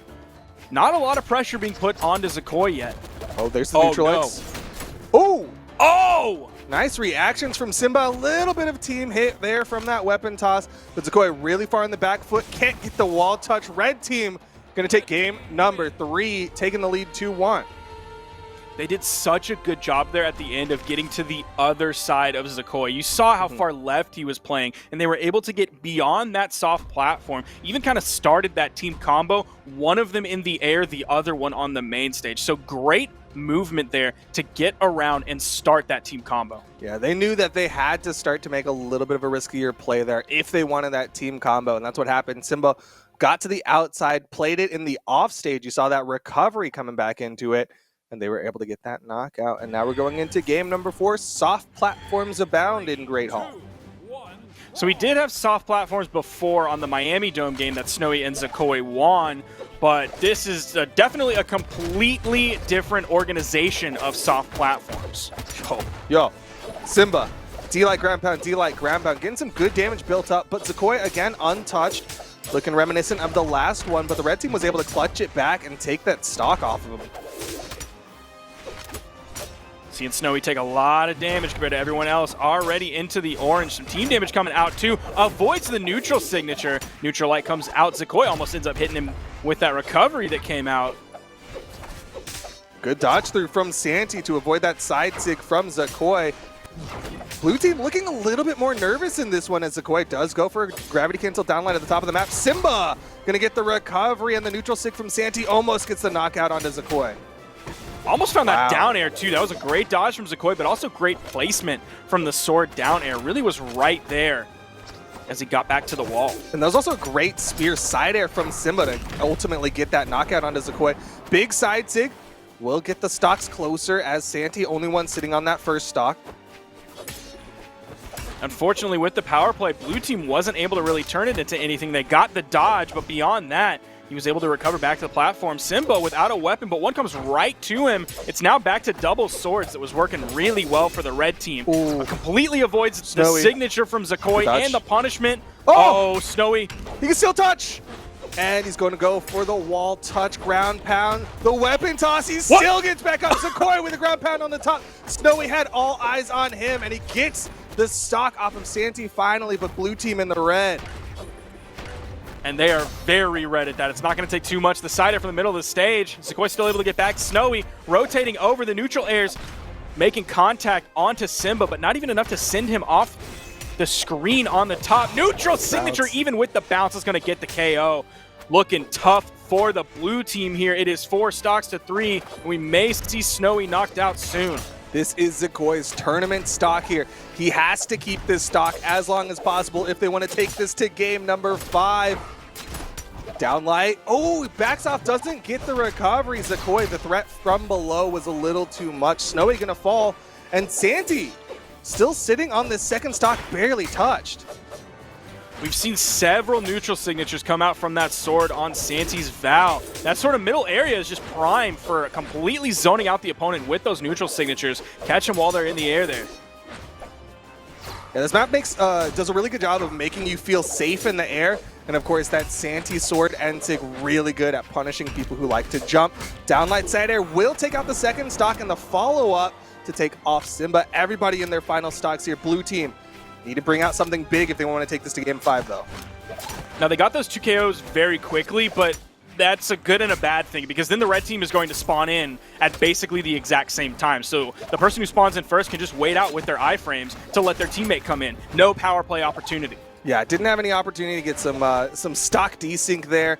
not a lot of pressure being put onto Zakoi yet. Oh, there's the neutral no. X. Oh! Oh! Nice reactions from Simba. A little bit of team hit there from that weapon toss. But Zakoi really far on the back foot. Can't get the wall touch. Red team going to take game number 3, taking the lead 2-1. They did such a good job there at the end of getting to the other side of Zakoi. You saw how far left he was playing, and they were able to get beyond that soft platform, even kind of started that team combo, one of them in the air, the other one on the main stage. So great movement there to get around and start that team combo. Yeah, they knew that they had to start to make a little bit of a riskier play there if they wanted that team combo, and that's what happened. Simba got to the outside, played it in the off stage. You saw that recovery coming back into it, and they were able to get that knockout. And now we're going into game number 4. Soft platforms abound in Great Hall. So we did have soft platforms before on the Miami Dome game that Snowy and Zakoi won, but this is definitely a completely different organization of soft platforms. Yo, Simba, D-Light ground pound, D-Light ground pound, getting some good damage built up, but Zakoi again untouched, looking reminiscent of the last one, but the red team was able to clutch it back and take that stock off of him. Seeing Snowy take a lot of damage compared to everyone else already into the orange. Some team damage coming out too. Avoids the neutral signature. Neutral light comes out. Zakoi almost ends up hitting him with that recovery that came out. Good dodge through from Santi to avoid that side sig from Zakoi. Blue team looking a little bit more nervous in this one as Zakoi does go for a gravity cancel downline at the top of the map. Simba gonna get the recovery, and the neutral sig from Santi almost gets the knockout onto Zakoi. Almost found that down air too. That was a great dodge from Zakoi, but also great placement from the sword down air. Really was right there as he got back to the wall. And that was also a great spear side air from Simba to ultimately get that knockout onto Zakoi. Big side sig will get the stocks closer as Santi only one sitting on that first stock. Unfortunately, with the power play, blue team wasn't able to really turn it into anything. They got the dodge, but beyond that, he was able to recover back to the platform. Simba without a weapon, but one comes right to him. It's now back to double swords that was working really well for the red team. Completely avoids Snowy. The signature from Zakoi and the punishment. Oh, Snowy. He can still touch. And he's going to go for the wall touch, ground pound. The weapon toss, he still gets back up. Zakoi with the ground pound on the top. Snowy had all eyes on him, and he gets the stock off of Santi finally, but blue team in the red. And they are very red at that. It's not going to take too much. The side air from the middle of the stage. Zakoi still able to get back. Snowy rotating over the neutral airs, making contact onto Simba, but not even enough to send him off the screen on the top. Neutral signature, even with the bounce, is going to get the KO. Looking tough for the blue team here. It is 4 stocks to 3. We may see Snowy knocked out soon. This is Zakoi's tournament stock here. He has to keep this stock as long as possible if they want to take this to game number 5. Downlight. Oh, backs off, doesn't get the recovery. Zakoi, the threat from below was a little too much. Snowy gonna fall. And Santi still sitting on this second stock, barely touched. We've seen several neutral signatures come out from that sword on Santi's Vow. That sort of middle area is just prime for completely zoning out the opponent with those neutral signatures. Catch them while they're in the air there. Yeah, this map does a really good job of making you feel safe in the air. And of course, that Santi sword ends sig really good at punishing people who like to jump. Downlight side air will take out the second stock and the follow-up to take off Simba. Everybody in their final stocks here. Blue team need to bring out something big if they want to take this to game 5, though. Now, they got those 2 KOs very quickly, but that's a good and a bad thing because then the red team is going to spawn in at basically the exact same time. So the person who spawns in first can just wait out with their iframes to let their teammate come in. No power play opportunity. Yeah, didn't have any opportunity to get some stock desync there.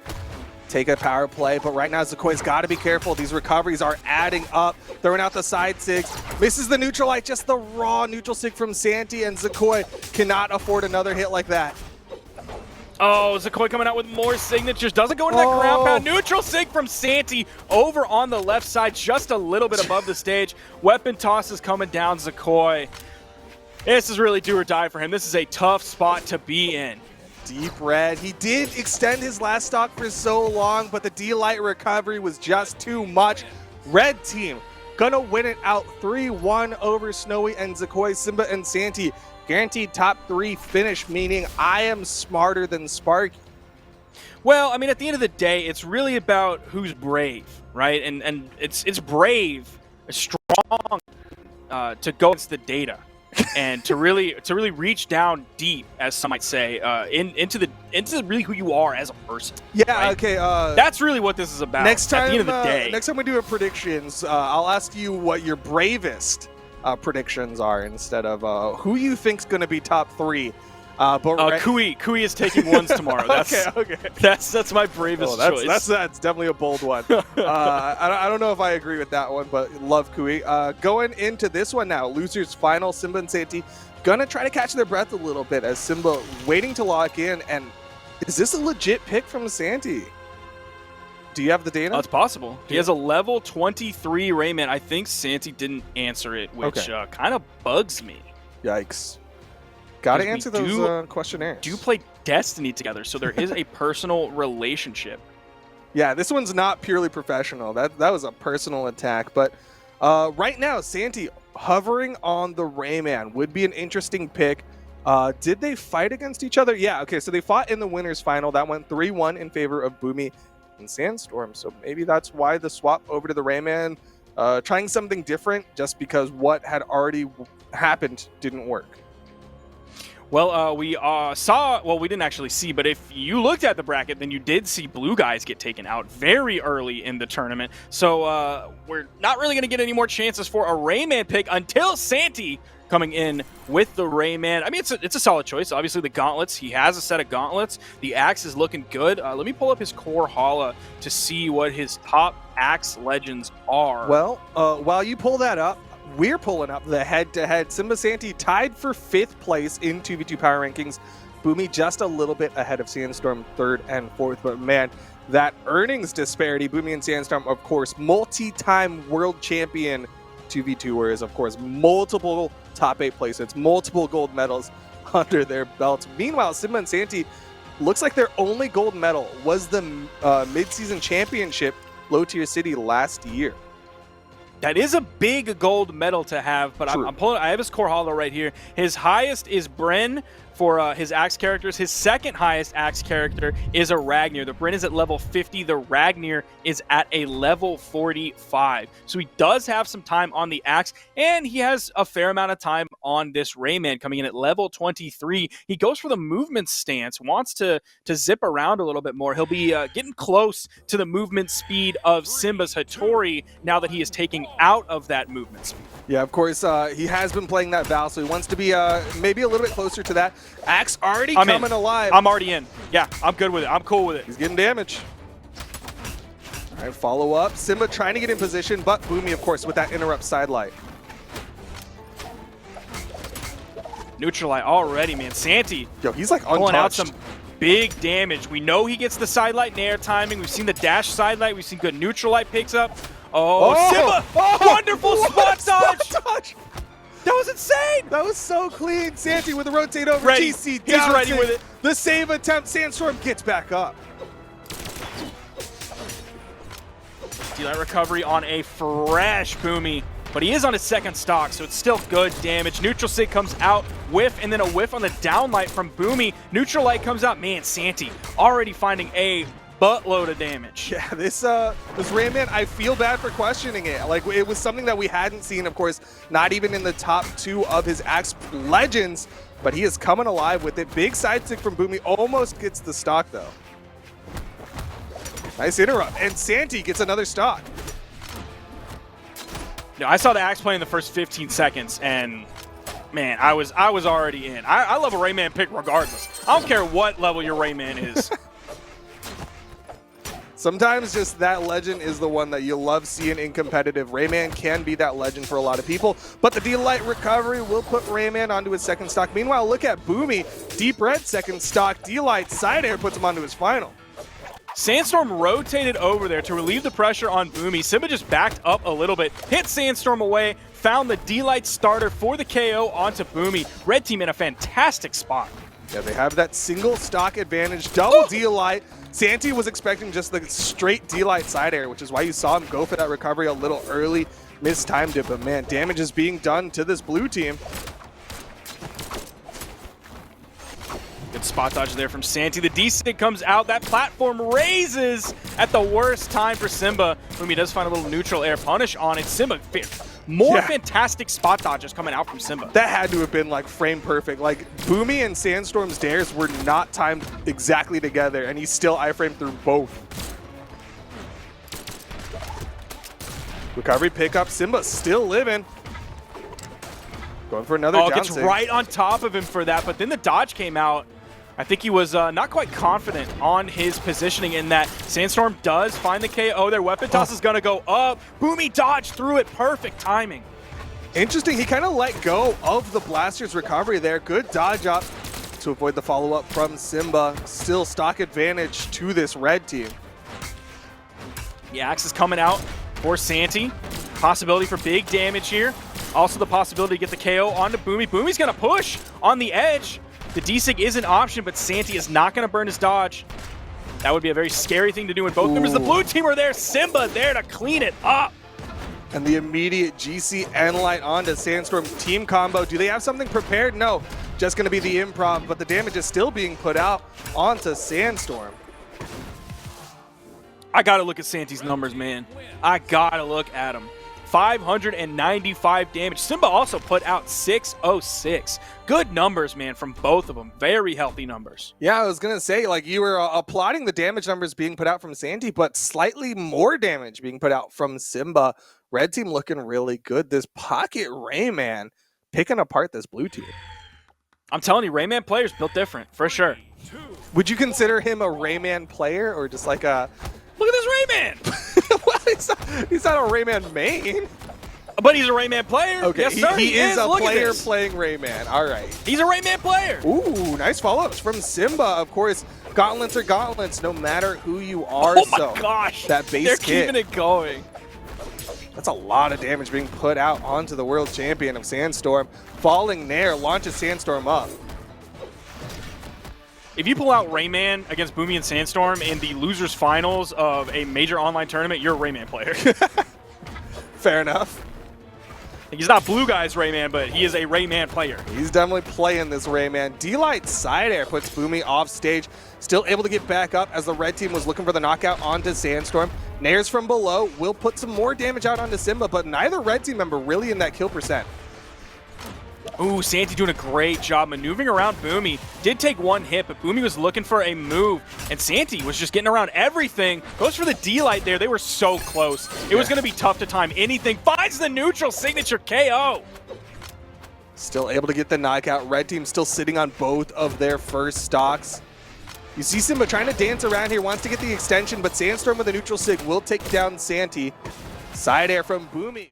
Take a power play, but right now Zakoi's got to be careful. These recoveries are adding up. Throwing out the side sigs. Misses the neutral light, just the raw neutral sig from Santi, and Zakoi cannot afford another hit like that. Oh, Zakoi coming out with more signatures. Doesn't go into that ground pound. Neutral sig from Santi over on the left side, just a little bit above the stage. Weapon toss is coming down Zakoi. This is really do or die for him. This is a tough spot to be in. Deep red. He did extend his last stock for so long, but the D-Light recovery was just too much. Red team gonna win it out 3-1 over Snowy and Zakoi. Simba and Santi guaranteed top 3 finish, meaning I am smarter than Sparky. Well, I mean, at the end of the day, it's really about who's brave, right? And it's brave, strong to go against the data, and to really reach down deep, as some might say, into really who you are as a person. Yeah. Right? Okay. That's really what this is about. Next time, at the end of the day. next time we do a predictions, I'll ask you what your bravest predictions are instead of who you think's going to be top 3. Kui is taking ones tomorrow. That's, okay. That's my bravest choice. That's definitely a bold one. I don't know if I agree with that one, but love Kui. Going into this one now, losers final, Simba and Santi gonna try to catch their breath a little bit as Simba waiting to lock in. And is this a legit pick from Santi? Do you have the data? It's possible. He has a level 23 Rayman. I think Santi didn't answer it, which kind of bugs me. Yikes. Gotta answer those questionnaires. Do play Destiny together, so there is a personal relationship. Yeah, this one's not purely professional. That was a personal attack. But right now, Santi hovering on the Rayman would be an interesting pick. Did they fight against each other? Yeah, okay, so they fought in the winners final. That went 3-1 in favor of Boomy and Sandstorm. So maybe that's why the swap over to the Rayman, trying something different just because what had already happened didn't work. Well, we saw, well, we didn't actually see, but if you looked at the bracket, then you did see blue guys get taken out very early in the tournament. So we're not really going to get any more chances for a Rayman pick until Santi coming in with the Rayman. I mean, it's a solid choice. Obviously, the gauntlets, he has a set of gauntlets. The axe is looking good. Let me pull up his Brawlhalla to see what his top axe legends are. Well, while you pull that up, we're pulling up the head-to-head. Simba Santi tied for 5th place in 2v2 power rankings. Boomy just a little bit ahead of Sandstorm 3rd and 4th. But man, that earnings disparity, Boomy and Sandstorm, of course, multi-time world champion 2v2ers, of course, multiple top 8 placements, multiple gold medals under their belts. Meanwhile, Simba and Santi, looks like their only gold medal was the mid-season championship low tier city last year. That is a big gold medal to have, but I'm pulling. I have his Brawlhalla right here. His highest is Bren for his axe characters. His second highest axe character is a Ragnar. The Bren is at level 50. The Ragnar is at a level 45. So he does have some time on the axe, and he has a fair amount of time on this Rayman coming in at level 23. He goes for the movement stance, wants to zip around a little bit more. He'll be getting close to the movement speed of Simba's Hattori now that he is taking out of that movement speed. Yeah, of course, he has been playing that Val, so he wants to be maybe a little bit closer to that. Axe already coming alive. I'm already in. Yeah, I'm good with it. I'm cool with it. He's getting damage. All right, follow up. Simba trying to get in position, but Boomy, of course, with that interrupt side light. Neutralite already, man. Santi. Yo, he's like untouched. Pulling out some big damage. We know he gets the side light nair timing. We've seen the dash side light. We've seen good Neutralite picks up. Simba! Wonderful spot dodge! That was insane! That was so clean. Santi with a rotate over ready. GC. He's ready with it. The save attempt. Sandstorm gets back up. D-Light recovery on a fresh Boomy, but he is on his second stock, so it's still good damage. Neutral Sig comes out, whiff, and then a whiff on the downlight from Boomy. Neutral Light comes out. Man, Santi already finding a buttload of damage. Yeah, this Rayman, I feel bad for questioning it. Like, it was something that we hadn't seen, of course, not even in the top 2 of his axe legends, but he is coming alive with it. Big side stick from Boomy, almost gets the stock though. Nice interrupt, and Santi gets another stock. No, I saw the axe play in the first 15 seconds, and man, I was already in. I love a Rayman pick regardless. I don't care what level your Rayman is. Sometimes just that legend is the one that you love seeing in competitive. Rayman can be that legend for a lot of people, but the D-Light recovery will put Rayman onto his second stock. Meanwhile, look at Boomy. Deep Red second stock. D-Light side air puts him onto his final. Sandstorm rotated over there to relieve the pressure on Boomy. Simba just backed up a little bit, hit Sandstorm away, found the D-Light starter for the KO onto Boomy. Red team in a fantastic spot. Yeah, they have that single stock advantage, double D-Light. Santi was expecting just the straight D-Light side air, which is why you saw him go for that recovery a little early, mistimed it, but man, damage is being done to this blue team. Good spot dodge there from Santi. The D-Sig comes out. That platform raises at the worst time for Simba. Boomy does find a little neutral air punish on it. Simba, more fantastic spot dodges coming out from Simba. That had to have been like frame perfect. Like Boomy and Sandstorm's dares were not timed exactly together, and he still iframed through both. Recovery pickup. Simba still living. Going for another down gets sig. right on top of him for that, but then the dodge came out. I think he was not quite confident on his positioning in that. Sandstorm does find the KO. Their weapon toss is going to go up. Boomy dodged through it. Perfect timing. Interesting. He kind of let go of the Blaster's recovery there. Good dodge up to avoid the follow-up from Simba. Still stock advantage to this red team. The axe is coming out for Santi. Possibility for big damage here. Also the possibility to get the KO onto Boomy. Boomy's going to push on the edge. The D-Sig is an option, but Santi is not going to burn his dodge. That would be a very scary thing to do when both members of the blue team are there. Simba there to clean it up. And the immediate GC and light onto Sandstorm team combo. Do they have something prepared? No. Just going to be the improv, but the damage is still being put out onto Sandstorm. I got to look at Santi's numbers, man. I got to look at them. 595 damage. Simba also put out 606. Good numbers, man, from both of them. Very healthy numbers. Yeah, I was going to say, like, you were applauding the damage numbers being put out from Santi, but slightly more damage being put out from Simba. Red team looking really good. This Pocket Rayman picking apart this blue team. I'm telling you, Rayman players built different, for sure. Would you consider him a Rayman player or just like a... Look at this Rayman! Well, he's not a Rayman main. But he's a Rayman player. Okay, yes, sir, he is a Look player playing Rayman. All right. He's a Rayman player. Ooh, nice follow-ups from Simba. Of course, gauntlets are gauntlets, no matter who you are. Oh my gosh. That base They're kit. keeping it going. That's a lot of damage being put out onto the world champion of Sandstorm. Falling Nair launches Sandstorm up. If you pull out Rayman against Boomy and Sandstorm in the losers finals of a major online tournament, you're a Rayman player. Fair enough. He's not Blue Guy's Rayman, but he is a Rayman player. He's definitely playing this Rayman. D-Light side air puts Boomy off stage. Still able to get back up as the red team was looking for the knockout onto Sandstorm. Nairs from below will put some more damage out onto Simba, but neither red team member really in that kill percent. Ooh, Santi doing a great job maneuvering around Boomy. Did take one hit, but Boomy was looking for a move, and Santi was just getting around everything. Goes for the D-Light there. They were so close. It was going to be tough to time anything. Finds the neutral signature KO. Still able to get the knockout. Red team still sitting on both of their first stocks. You see Simba trying to dance around here, wants to get the extension, but Sandstorm with a neutral sig will take down Santi. Side air from Boomy.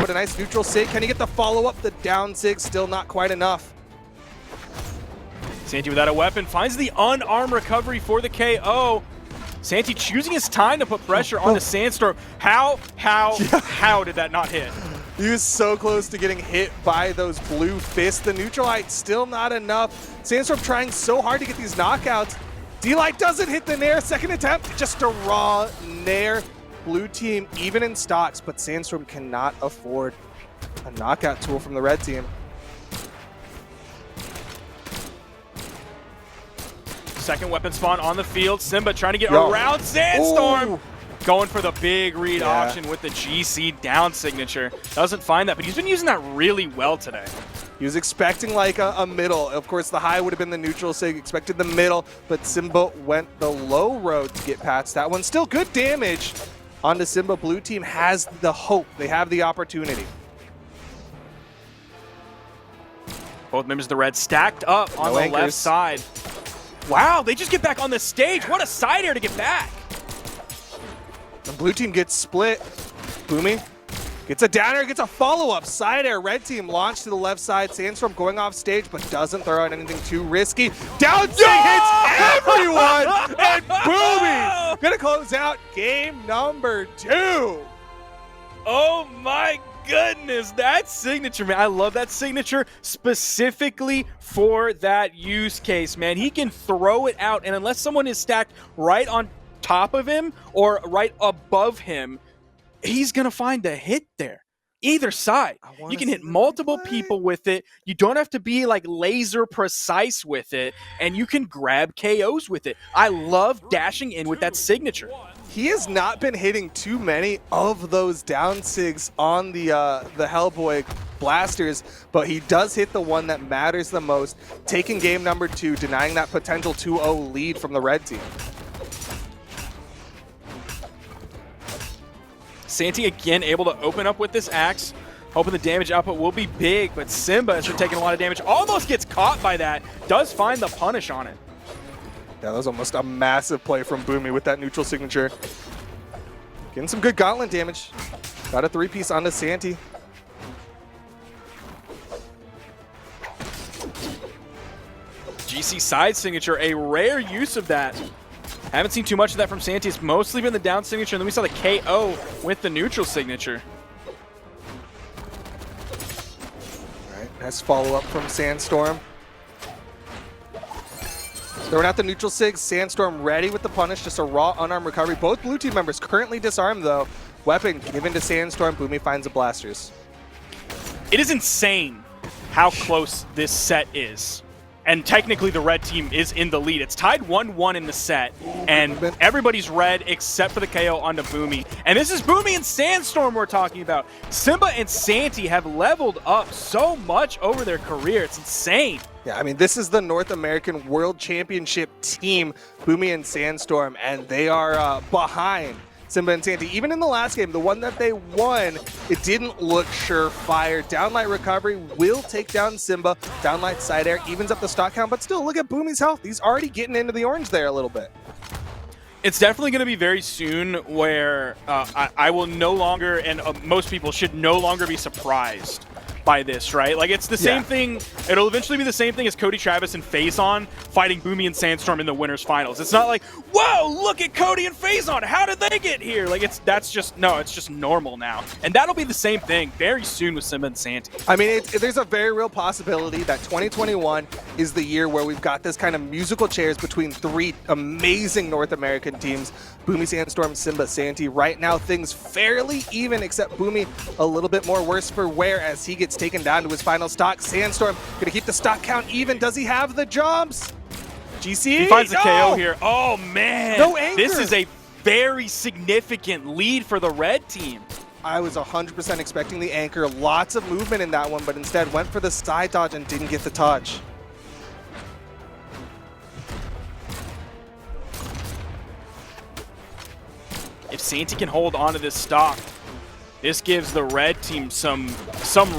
A nice neutral sig. Can he get the follow-up? The down sig still not quite enough. Santi without a weapon finds the unarmed recovery for the KO. Santi choosing his time to put pressure onto Sandstorm. How did that not hit? He was so close to getting hit by those blue fists. The neutral light still not enough. Sandstorm trying so hard to get these knockouts. D-Light doesn't hit the Nair. Second attempt, just a raw Nair. Blue team even in stocks, but Sandstorm cannot afford a knockout tool from the red team. Second weapon spawn on the field. Simba trying to get around Sandstorm. Ooh. Going for the big read option with the GC down signature. Doesn't find that, but he's been using that really well today. He was expecting like a middle. Of course, the high would have been the neutral sig. Expected the middle, but Simba went the low road to get past that one. Still good damage onto Simba. Blue team has the hope. They have the opportunity. Both members of the red stacked up on the left side. Wow, they just get back on the stage. What a side air to get back. The blue team gets split. Boomy gets a downer, gets a follow-up. Side air, red team launched to the left side. Sandstorm going off stage, but doesn't throw out anything too risky. Down sig hits everyone, and Boomy gonna close out game number 2. Oh my goodness, that signature, man. I love that signature specifically for that use case, man. He can throw it out, and unless someone is stacked right on top of him or right above him, he's going to find a hit there. Either side. You can hit multiple people with it. You don't have to be like laser precise with it, and you can grab KOs with it. I love dashing in with that signature. He has not been hitting too many of those down sigs on the Hellboy blasters, but he does hit the one that matters the most, taking game number 2, denying that potential 2-0 lead from the red team. Santi again able to open up with this axe, hoping the damage output will be big, but Simba has been taking a lot of damage, almost gets caught by that, does find the punish on it. Yeah, that was almost a massive play from Boomy with that neutral signature. Getting some good gauntlet damage. Got a 3-piece onto Santi. GC side signature, a rare use of that. Haven't seen too much of that from Santi. It's mostly been the down signature, and then we saw the KO with the neutral signature. All right, nice follow-up from Sandstorm. Throwing out the neutral sig, Sandstorm ready with the punish, just a raw unarmed recovery. Both blue team members currently disarmed though. Weapon given to Sandstorm, Boomy finds the blasters. It is insane how close this set is. And technically the red team is in the lead. It's tied 1-1 in the set, and everybody's red except for the KO onto Boomy. And this is Boomy and Sandstorm we're talking about. Simba and Santi have leveled up so much over their career. It's insane. Yeah, I mean, this is the North American World Championship team, Boomy and Sandstorm, and they are behind Simba and Santi. Even in the last game, the one that they won, it didn't look surefire. Downlight recovery will take down Simba. Downlight side air evens up the stock count, but still, look at Boomy's health. He's already getting into the orange there a little bit. It's definitely going to be very soon where I will no longer, and most people should no longer be surprised by this, right? Like, it's the same thing. It'll eventually be the same thing as Cody Travis and Phazon fighting Boomy and Sandstorm in the winners finals. It's not like, whoa, look at Cody and Phazon, how did they get here? Like, it's just normal now. And that'll be the same thing very soon with Simba and Santi. I mean, there's a very real possibility that 2021 is the year where we've got this kind of musical chairs between 3 amazing North American teams, Boomy, Sandstorm, Simba, Santi. Right now, things fairly even, except Boomy a little bit more worse for wear as he gets taken down to his final stock. Sandstorm gonna keep the stock count even. Does he have the jumps? GC? He finds the KO here. Oh, man. No anchor. This is a very significant lead for the red team. I was 100% expecting the anchor. Lots of movement in that one, but instead went for the side dodge and didn't get the touch. If Santi can hold onto this stock, this gives the red team some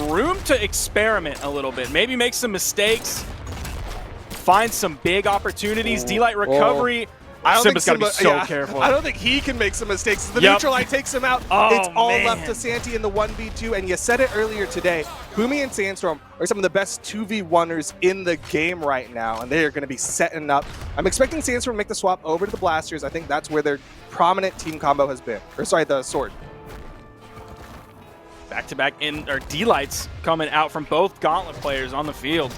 room to experiment a little bit. Maybe make some mistakes, find some big opportunities. D-Light recovery. Simba's got to be so careful. I don't think he can make some mistakes. The neutral light takes him out. It's all left to Santi in the 1v2. And you said it earlier today, Boomy and Sandstorm are some of the best 2v1ers in the game right now. And they are going to be setting up. I'm expecting Sandstorm to make the swap over to the blasters. I think that's where their prominent team combo has been. Or sorry, the sword. Back-to-back D-Lights coming out from both Gauntlet players on the field.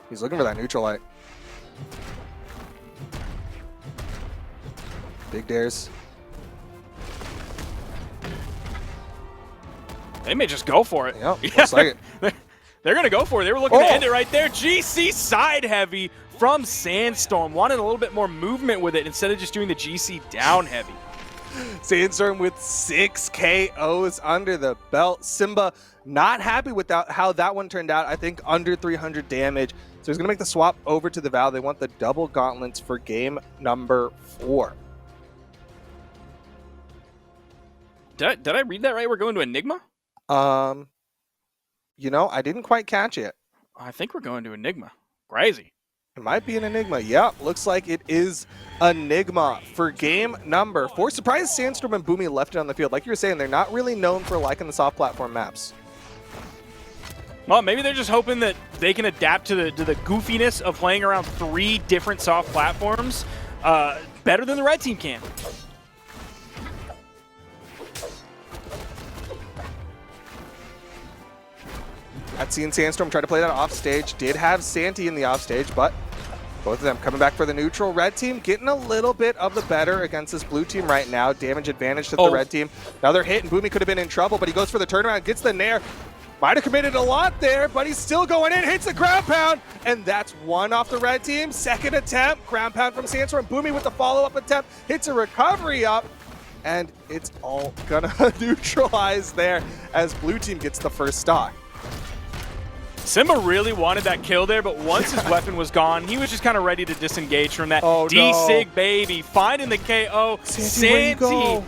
He's looking for that neutral light. Big dares. They may just go for it. Yep, looks like it. They're going to go for it. They were looking to end it right there. GC side heavy from Sandstorm. Wanted a little bit more movement with it instead of just doing the GC down heavy. Sandstorm with 6 KOs under the belt. Simba not happy with how that one turned out. I think under 300 damage. So he's going to make the swap over to the Vow. They want the double gauntlets for game number 4. Did I read that right? We're going to Enigma? You know, I didn't quite catch it. I think we're going to Enigma. Crazy. It might be an Enigma. Yeah, looks like it is Enigma for game number 4. Surprised Sandstorm and Boomy left it on the field. Like you were saying, they're not really known for liking the soft platform maps. Well, maybe they're just hoping that they can adapt to the goofiness of playing around 3 different soft platforms better than the red team can. Had seen Sandstorm try to play that off stage. Did have Santi in the off stage, but both of them coming back for the neutral. Red team getting a little bit of the better against this blue team right now. Damage advantage to the red team. Another hit, and Boomy could have been in trouble, but he goes for the turnaround, gets the nair. Might have committed a lot there, but he's still going in, hits the ground pound, and that's one off the red team. Second attempt, ground pound from Sandstorm. Boomy with the follow-up attempt, hits a recovery up, and it's all gonna neutralize there as blue team gets the first stock. Simba really wanted that kill there, but once his weapon was gone, he was just kind of ready to disengage from that. Oh, D-Sig, baby, finding the KO. Santi.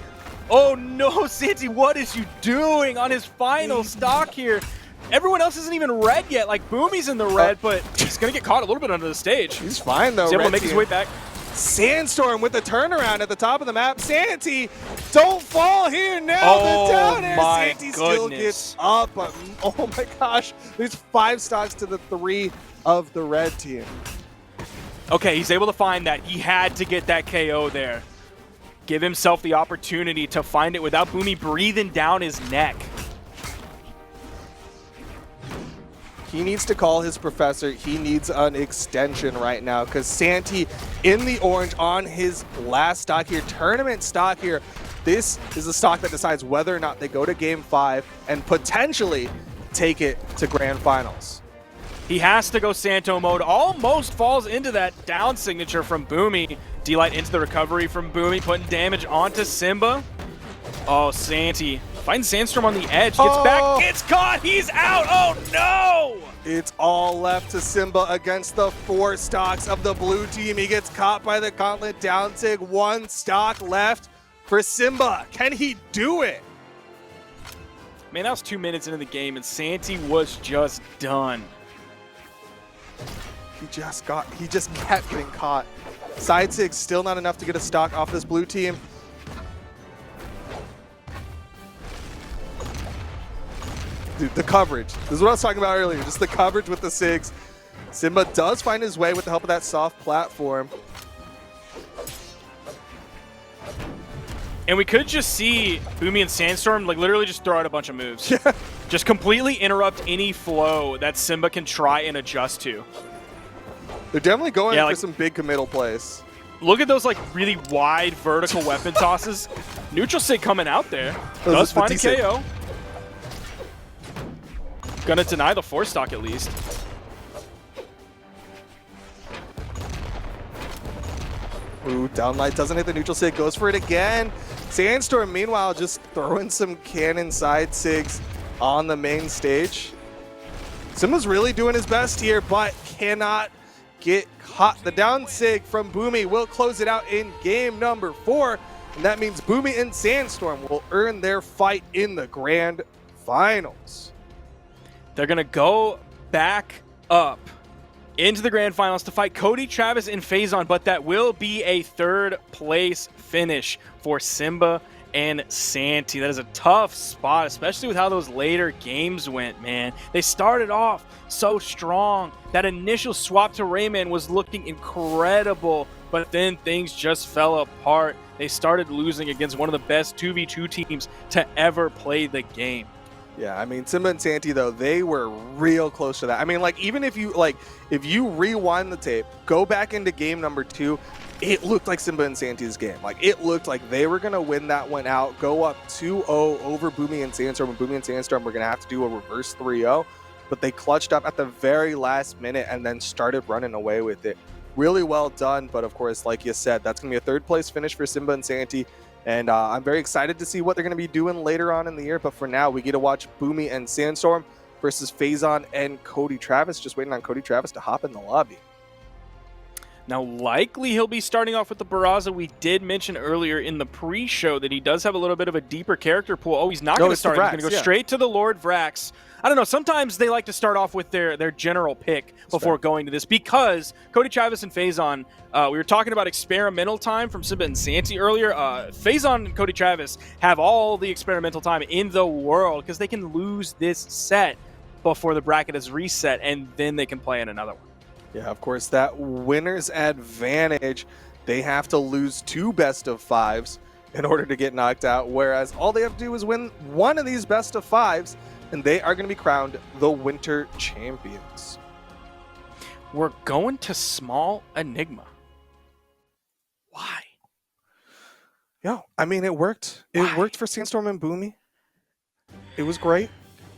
Oh no, Santi, what is you doing on his final stock here? Everyone else isn't even red yet. Like, Boomy's in the red, but he's going to get caught a little bit under the stage. He's fine, though. He's able to make his way back. Sandstorm with the turnaround at the top of the map. Santi, don't fall here now. The down air. Santi still gets up, but oh my gosh, there's 5 stocks to the 3 of the red team. Okay, he's able to find that. He had to get that KO there. Give himself the opportunity to find it without Boomy breathing down his neck. He needs to call his professor. He needs an extension right now because Santi in the orange on his last stock here, tournament stock here. This is the stock that decides whether or not they go to Game 5 and potentially take it to Grand Finals. He has to go Santo mode. Almost falls into that down signature from Boomy. D-Light into the recovery from Boomy, putting damage onto Simba. Oh, Santi finds Sandstorm on the edge, gets back, gets caught, he's out. Oh no! It's all left to Simba against the 4 stocks of the blue team. He gets caught by the gauntlet down sig. 1 stock left for Simba. Can he do it? Man, that was 2 minutes into the game and Santi was just done. He just kept getting caught. Side sig still not enough to get a stock off this blue team. Dude, the coverage. This is what I was talking about earlier. Just the coverage with the SIGs. Simba does find his way with the help of that soft platform. And we could just see Boomy and Sandstorm like literally just throw out a bunch of moves. Yeah. Just completely interrupt any flow that Simba can try and adjust to. They're definitely going for some big committal plays. Look at those like really wide vertical weapon tosses. Neutral Sig coming out there. Does find a KO. Gonna deny the 4 stock at least. Ooh, downlight doesn't hit the neutral sig, goes for it again. Sandstorm, meanwhile, just throwing some cannon side sigs on the main stage. Simba's really doing his best here, but cannot get caught. The down sig from Boomy will close it out in game number 4, and that means Boomy and Sandstorm will earn their fight in the Grand Finals. They're gonna go back up into the Grand Finals to fight Cody, Travis, and Faison, but that will be a 3rd place finish for Simba and Santi. That is a tough spot, especially with how those later games went, man. They started off so strong. That initial swap to Rayman was looking incredible, but then things just fell apart. They started losing against one of the best 2v2 teams to ever play the game. Yeah, I mean, Simba and Santi, though, they were real close to that. I mean, like, even if you rewind the tape, go back into game number 2, it looked like Simba and Santi's game. Like, it looked like they were going to win that one out, go up 2-0 over Boomy and Sandstorm, and Boomy and Sandstorm were going to have to do a reverse 3-0, but they clutched up at the very last minute and then started running away with it. Really well done, but of course, like you said, that's going to be a 3rd place finish for Simba and Santi. And I'm very excited to see what they're going to be doing later on in the year. But for now, we get to watch Boomy and Sandstorm versus Faison and Cody Travis. Just waiting on Cody Travis to hop in the lobby. Now, likely he'll be starting off with the Barraza. We did mention earlier in the pre-show that he does have a little bit of a deeper character pool. Oh, he's not going to start. He's going to go straight to the Lord Vrax. I don't know. Sometimes they like to start off with their general pick before going to this because Cody Travis and Faison, we were talking about experimental time from Simba and Santi earlier. Faison and Cody Travis have all the experimental time in the world because they can lose this set before the bracket is reset, and then they can play in another one. Yeah, of course, that winner's advantage. They have to lose 2 best-of-5s in order to get knocked out, whereas all they have to do is win one of these best-of-5s, and they are going to be crowned the Winter Champions. We're going to small Enigma. Why? Yo, I mean, it worked. It worked for Sandstorm and Boomy. It was great.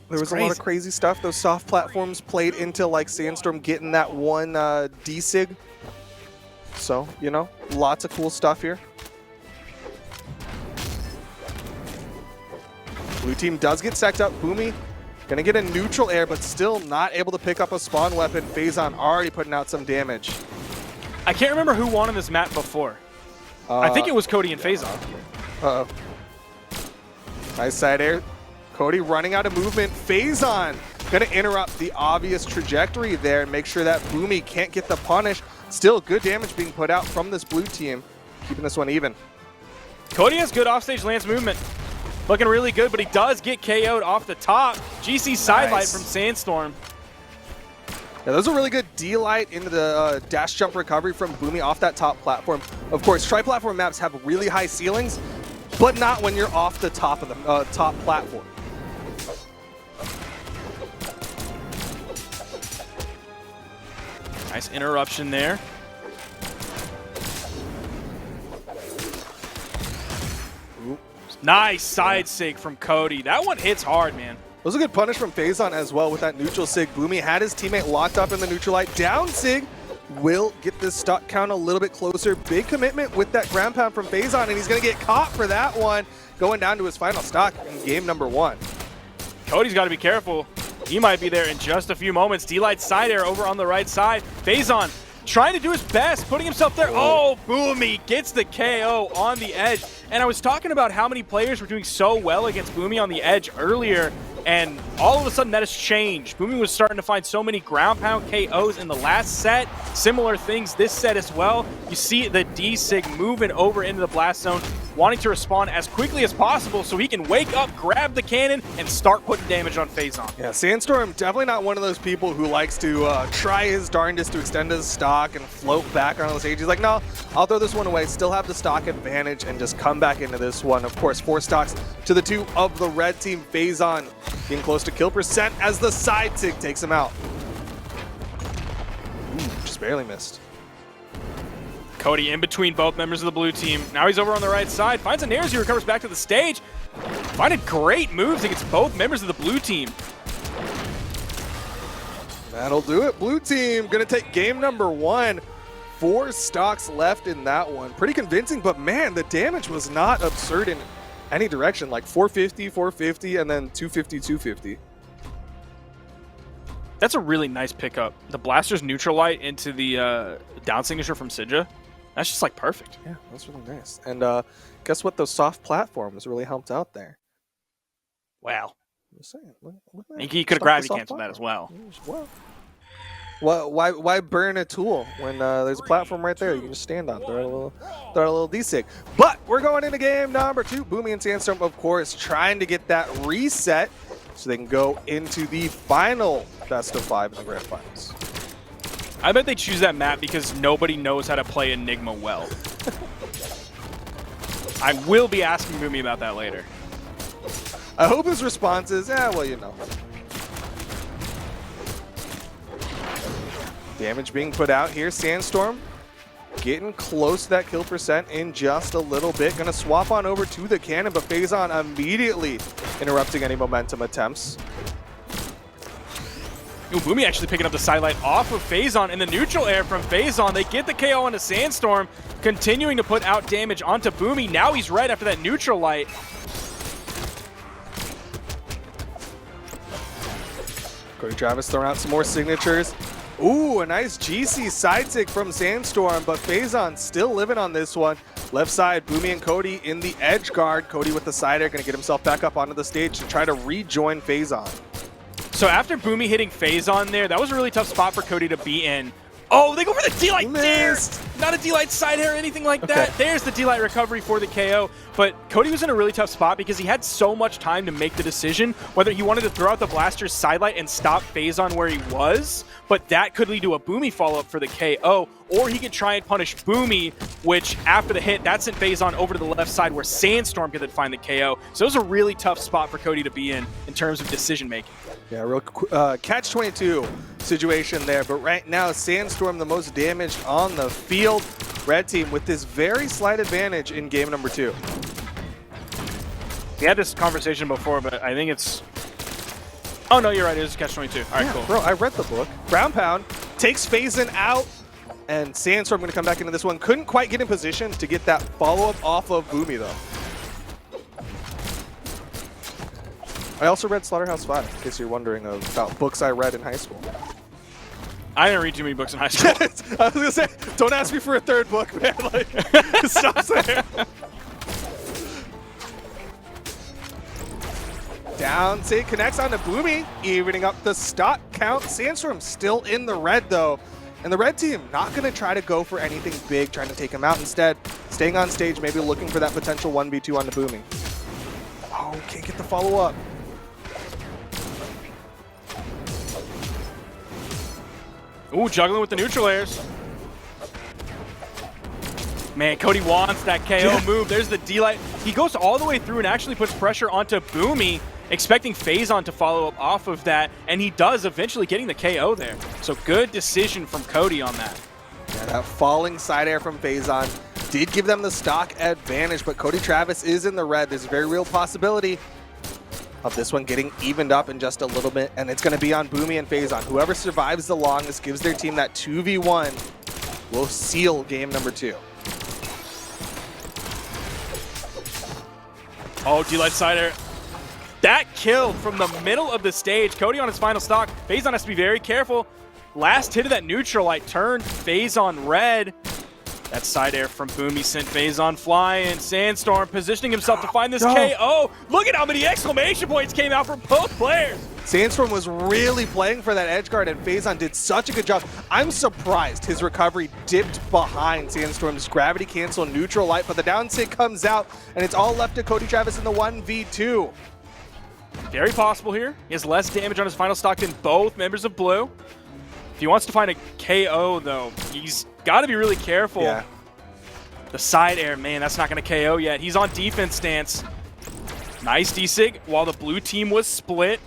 There was a lot of crazy stuff. Those soft platforms played into like Sandstorm getting that one D-Sig. So, you know, lots of cool stuff here. Blue team does get sacked up. Boomy gonna get a neutral air, but still not able to pick up a spawn weapon. Phazon already putting out some damage. I can't remember who won on this map before. I think it was Cody and Phazon. Uh-oh. Nice side air. Cody running out of movement. Phazon gonna interrupt the obvious trajectory there and make sure that Boomy can't get the punish. Still good damage being put out from this blue team, keeping this one even. Cody has good offstage lance movement. Looking really good, but he does get KO'd off the top. GC sidelight from Sandstorm. Yeah, those are really good D-light into the dash jump recovery from Boomy off that top platform. Of course, tri-platform maps have really high ceilings, but not when you're off the top of the top platform. Nice interruption there. Nice side sig from Cody. That one hits hard, man. That was a good punish from Phazon as well with that neutral sig. Boomy had his teammate locked up in the neutral light. Down sig will get this stock count a little bit closer. Big commitment with that ground pound from Phazon, and he's going to get caught for that one, going down to his final stock in game number 1. Cody's got to be careful. He might be there in just a few moments. D-light side air over on the right side. Phazon trying to do his best, putting himself there. Oh, Boomy gets the KO on the edge. And I was talking about how many players were doing so well against Boomy on the edge earlier, and all of a sudden that has changed. Boomy was starting to find so many ground pound KOs in the last set. Similar things this set as well. You see the D-Sig moving over into the blast zone, wanting to respond as quickly as possible so he can wake up, grab the cannon, and start putting damage on Phazon. Yeah, Sandstorm definitely not one of those people who likes to try his darndest to extend his stock and float back on the stage. He's like, no, I'll throw this one away, still have the stock advantage, and just come back into this one. Of course, 4 stocks to the 2 of the red team. Phazon getting close to kill percent as the side sig takes him out. Ooh, just barely missed. Cody in between both members of the blue team. Now he's over on the right side. Finds a Nares, he recovers back to the stage. Finding great moves against both members of the blue team. That'll do it. Blue team gonna take game number 1. 4 stocks left in that one. Pretty convincing, but man, the damage was not absurd in any direction. Like 450, 450, and then 250, 250. That's a really nice pickup. The Blaster's neutral light into the down signature from Sidja. That's just like perfect. Yeah, that's really nice. And guess what? Those soft platforms really helped out there. Wow. I'm just saying. Look at He could have gravity canceled that as well. Why burn a tool when there's a platform right there you can just stand on? Throw a little D-Sig. But we're going into game number 2. Boomy and Sandstorm, of course, trying to get that reset so they can go into the final best of 5 in the grand finals. I bet they choose that map because nobody knows how to play Enigma well. I will be asking Boomy about that later. I hope his response is, yeah, well, you know. Damage being put out here. Sandstorm getting close to that kill percent in just a little bit. Gonna swap on over to the cannon, but Phazon immediately interrupting any momentum attempts. Ooh, Boomy actually picking up the sidelight off of Phazon in the neutral air from Phazon. They get the KO onto Sandstorm, continuing to put out damage onto Boomy. Now he's right after that neutral light. Cody Travis throwing out some more signatures. Ooh, a nice GC side sig from Sandstorm, but Phazon still living on this one. Left side, Boomy and Cody in the edge guard. Cody with the side air, gonna get himself back up onto the stage to try to rejoin Phazon. So after Boomy hitting Phazon there, that was a really tough spot for Cody to be in. Oh, they go for the D-Light there! Missed. Not a D-Light side air or anything like that. There's the D-Light recovery for the KO. But Cody was in a really tough spot because he had so much time to make the decision whether he wanted to throw out the Blaster's side light and stop Phazon where he was, but that could lead to a Boomy follow-up for the KO, or he could try and punish Boomy, which after the hit, that sent Phazon over to the left side where Sandstorm could then find the KO. So it was a really tough spot for Cody to be in terms of decision-making. Yeah, real catch-22 situation there, but right now Sandstorm the most damaged on the field. Red team with this very slight advantage in game number 2. We had this conversation before, but I think it's... Oh, no, you're right. It was catch-22. All right, Yeah, cool. bro, I read the book. Ground pound takes Phazon out, and Sandstorm going to come back into this one. Couldn't quite get in position to get that follow-up off of Boomy, though. I also read Slaughterhouse 5, in case you're wondering about books I read in high school. I didn't read too many books in high school. I was going to say, don't ask me for a third book, man. Like, stop saying. Down, Sig connects onto Boomy, evening up the stock count. Sandstorm still in the red, though. And the red team not going to try to go for anything big, trying to take him out. Instead, staying on stage, maybe looking for that potential 1v2 on the Boomy. Oh, can't get the follow-up. Ooh, juggling with the neutral airs. Man, Cody wants that KO move. There's the D-Light. He goes all the way through and actually puts pressure onto Boomy, expecting Phazon to follow up off of that, and he does, eventually getting the KO there. So good decision from Cody on that. Yeah, that falling side air from Phazon did give them the stock advantage, but Cody Travis is in the red. There's a very real possibility of this one getting evened up in just a little bit, and it's going to be on Boomy and Phazon. Whoever survives the longest, gives their team that 2v1, will seal game number 2. Oh, D-Light side air. That killed from the middle of the stage. Cody on his final stock. Phazon has to be very careful. Last hit of that neutral light turned Phazon red. That side air from Boomy sent Phazon flying. Sandstorm positioning himself to find this KO. Look at how many exclamation points came out from both players. Sandstorm was really playing for that edge guard, and Phazon did such a good job. I'm surprised his recovery dipped behind Sandstorm's gravity cancel neutral light, but the down sig comes out, and it's all left to Cody Travis in the 1v2. Very possible here. He has less damage on his final stock than both members of Blue. If he wants to find a KO, though, he's got to be really careful. Yeah. The side air, man, that's not going to KO yet. He's on defense stance. Nice D-Sig while the blue team was split.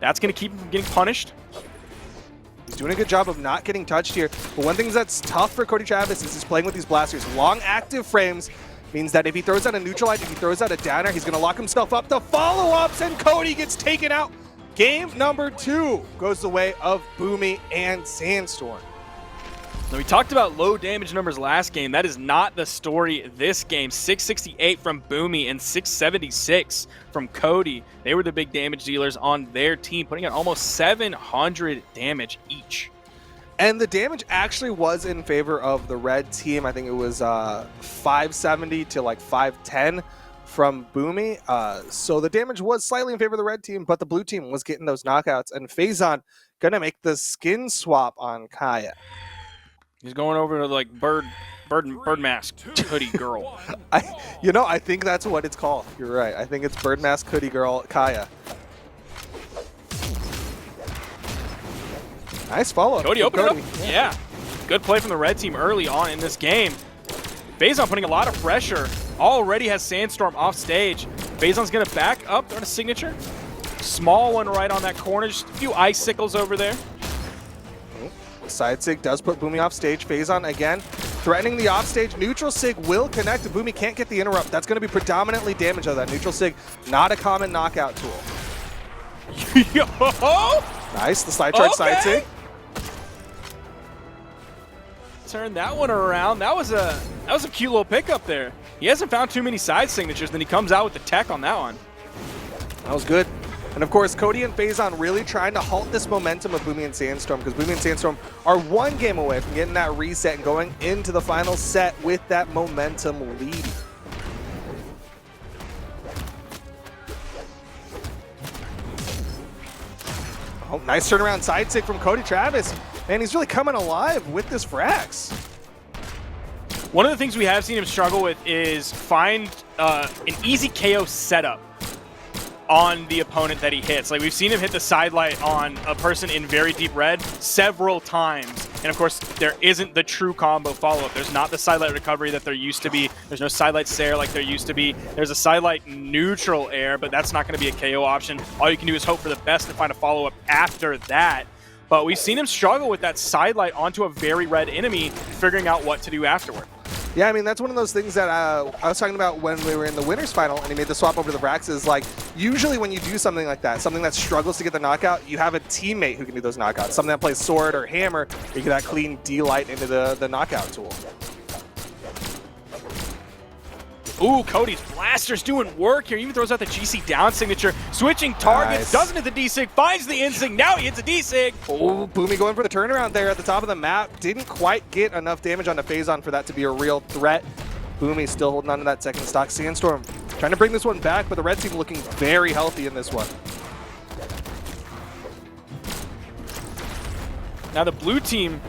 That's going to keep him from getting punished. He's doing a good job of not getting touched here. But one thing that's tough for Cody Travis is he's playing with these blasters. Long active frames means that if he throws out a neutral light, if he throws out a downer, he's going to lock himself up to follow-ups, and Cody gets taken out. Game number 2 goes the way of Boomy and Sandstorm. Now, we talked about low damage numbers last game. That is not the story this game. 668 from Boomy and 676 from Cody. They were the big damage dealers on their team, putting out almost 700 damage each. And the damage actually was in favor of the red team. I think it was 570 to like 510 from Boomy. So the damage was slightly in favor of the red team, but the blue team was getting those knockouts. And Phazon gonna make the skin swap on Kaya. He's going over to like bird mask hoodie girl. I think that's what it's called. You're right. I think it's bird mask hoodie girl Kaya. Nice follow. Cody opened it up. Yeah. Good play from the red team early on in this game. Phazon putting a lot of pressure. Already has Sandstorm off stage. Phazon's going to back up on a signature. Small one right on that corner. Just a few icicles over there. Side sig does put Boomy off stage. Phazon again threatening the off stage. Neutral sig will connect. Boomy can't get the interrupt. That's going to be predominantly damage of that. Neutral sig, not a common knockout tool. Yo! Nice. The side charge side sig. Turn that one around. That was a cute little pickup there. He hasn't found too many side signatures, then he comes out with the tech on that one. That was good. And of course, Cody and Phazon really trying to halt this momentum of Boomy and Sandstorm, because Boomy and Sandstorm are one game away from getting that reset and going into the final set with that momentum lead. Oh, nice turnaround side sig from Cody Travis. man, he's really coming alive with this Frax. One of the things we have seen him struggle with is find an easy KO setup on the opponent that he hits. Like, we've seen him hit the sidelight on a person in very deep red several times. And of course, there isn't the true combo follow-up. There's not the sidelight recovery that there used to be. There's no sidelight Sair like there used to be. There's a sidelight neutral air, but that's not going to be a KO option. All you can do is hope for the best and find a follow-up after that. But we've seen him struggle with that sidelight onto a very red enemy, figuring out what to do afterward. Yeah, I mean, that's one of those things that I was talking about when we were in the winners final and he made the swap over to the Vrax is like, usually when you do something like that, something that struggles to get the knockout, you have a teammate who can do those knockouts. Something that plays sword or hammer, you get that clean D-light into the knockout tool. Ooh, Cody's Blaster's doing work here. Even throws out the GC down signature. Switching targets, doesn't hit the D-Sig, finds the N-Sig, now he hits a D-Sig. Oh, Boomy going for the turnaround there at the top of the map. Didn't quite get enough damage onto Phazon for that to be a real threat. Boomy still holding on to that second stock. Sandstorm trying to bring this one back, but the red team looking very healthy in this one. Now the blue team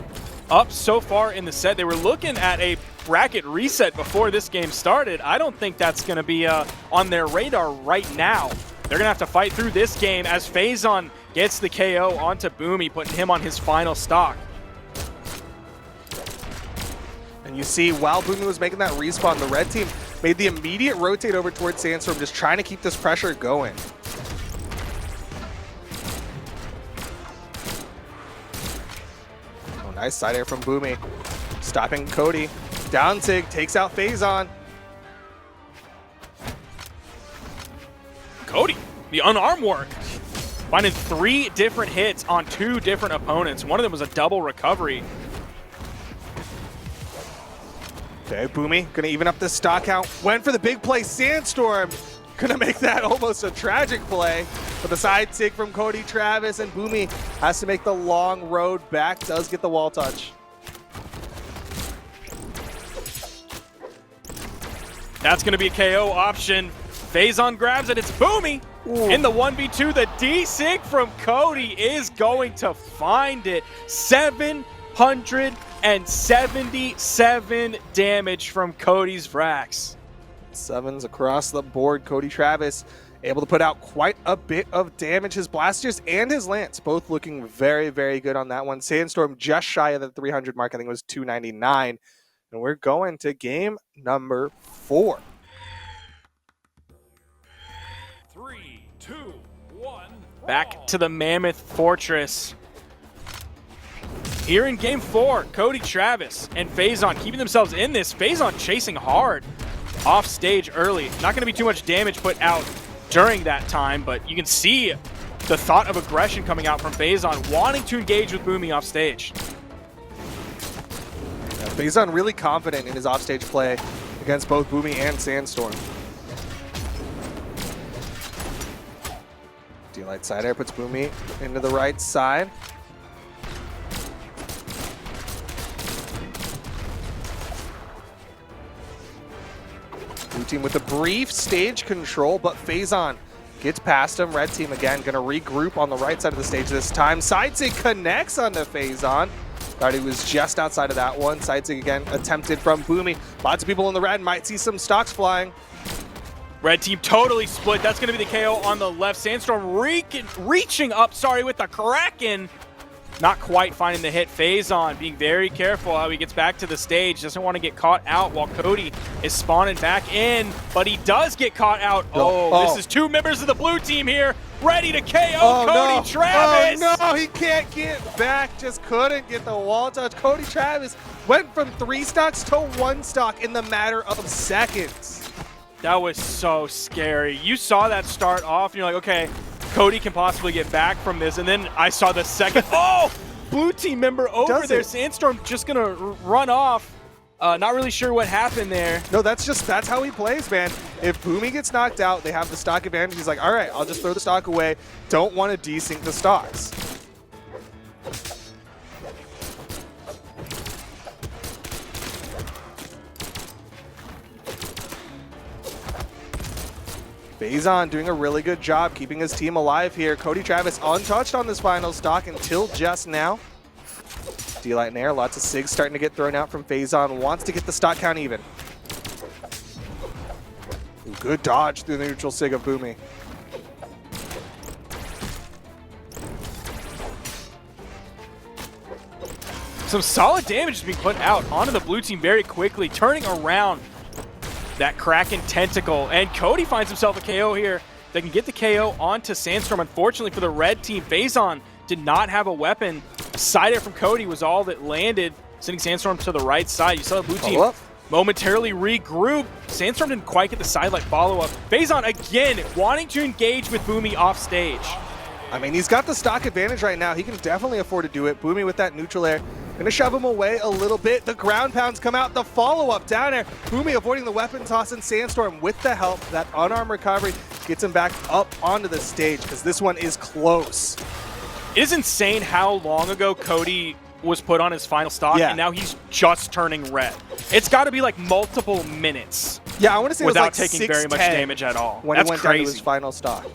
up so far in the set. They were looking at a bracket reset before this game started. I don't think that's going to be on their radar right now. They're going to have to fight through this game as Phazon gets the KO onto Boomy, putting him on his final stock. And you see, while Boomy was making that respawn, the red team made the immediate rotate over towards Sandstorm, just trying to keep this pressure going. Oh, nice side air from Boomy. Stopping Cody. Down Sig, takes out Phazon. Cody, the unarmed work. Finding 3 different hits on 2 different opponents. One of them was a double recovery. Okay, Boomy gonna even up the stock count. Went for the big play. Sandstorm gonna make that almost a tragic play. But the side Sig from Cody Travis, and Boomy has to make the long road back. Does get the wall touch. That's going to be a KO option. Phazon grabs it. It's Boomy. Ooh. In the 1v2. The D-Sig from Cody is going to find it. 777 damage from Cody's Vrax. 7s across the board. Cody Travis able to put out quite a bit of damage. His blasters and his lance both looking very, very good on that one. Sandstorm just shy of the 300 mark. I think it was 299. And we're going to game number 4. 3, 2, 1. Back to the Mammoth Fortress. Here in game 4, Cody Travis and Phazon keeping themselves in this. Phazon chasing hard off stage early. Not going to be too much damage put out during that time, but you can see the thought of aggression coming out from Phazon, wanting to engage with Boomy off stage. Phazon really confident in his offstage play against both Boomy and Sandstorm. D-Light side air puts Boomy into the right side. Blue team with a brief stage control, but Phazon gets past him. Red team again gonna regroup on the right side of the stage this time. Sidesig connects onto Phazon. Thought he was just outside of that one. Sidesig again attempted from Boomy. Lots of people in the red might see some stocks flying. Red team totally split. That's going to be the KO on the left. Sandstorm reaching up, with the Kraken. Not quite finding the hit. Phazon being very careful how he gets back to the stage. Doesn't want to get caught out while Cody is spawning back in. But he does get caught out. Oh, this is 2 members of the blue team here. Ready to KO Cody Travis. Oh no, he can't get back. Just couldn't get the wall touch. Cody Travis went from 3 stocks to 1 stock in the matter of seconds. That was so scary. You saw that start off and you're like, okay, Cody can possibly get back from this. And then I saw the second, blue team member over there. Sandstorm just gonna run off. Not really sure what happened there. No, that's how he plays, man. If Boomy gets knocked out, they have the stock advantage. He's like, all right, I'll just throw the stock away. Don't want to desync the stocks. Phazon doing a really good job keeping his team alive here. Cody Travis untouched on this final stock until just now. D-Light in air, lots of SIGs starting to get thrown out from Phazon. Wants to get the stock count even. Ooh, good dodge through the neutral SIG of Boomy. Some solid damage is being put out onto the blue team very quickly, turning around that Kraken tentacle. And Cody finds himself a KO here. They can get the KO onto Sandstorm. Unfortunately for the red team, Phazon did not have a weapon. Side air from Cody was all that landed, sending Sandstorm to the right side. You saw the blue team momentarily regroup. Sandstorm didn't quite get the sidelight follow-up. Phazon again wanting to engage with Boomy off stage. I mean, he's got the stock advantage right now. He can definitely afford to do it. Boomy with that neutral air. Gonna shove him away a little bit. The ground pounds come out. The follow-up down air. Boomy avoiding the weapon toss, and Sandstorm with the help. That unarmed recovery gets him back up onto the stage because this one is close. It is insane how long ago Cody was put on his final stock, and now he's just turning red. It's got to be like multiple minutes. Yeah, I want to say without it was like taking very much damage at all. When That's he went crazy. down to his final stock.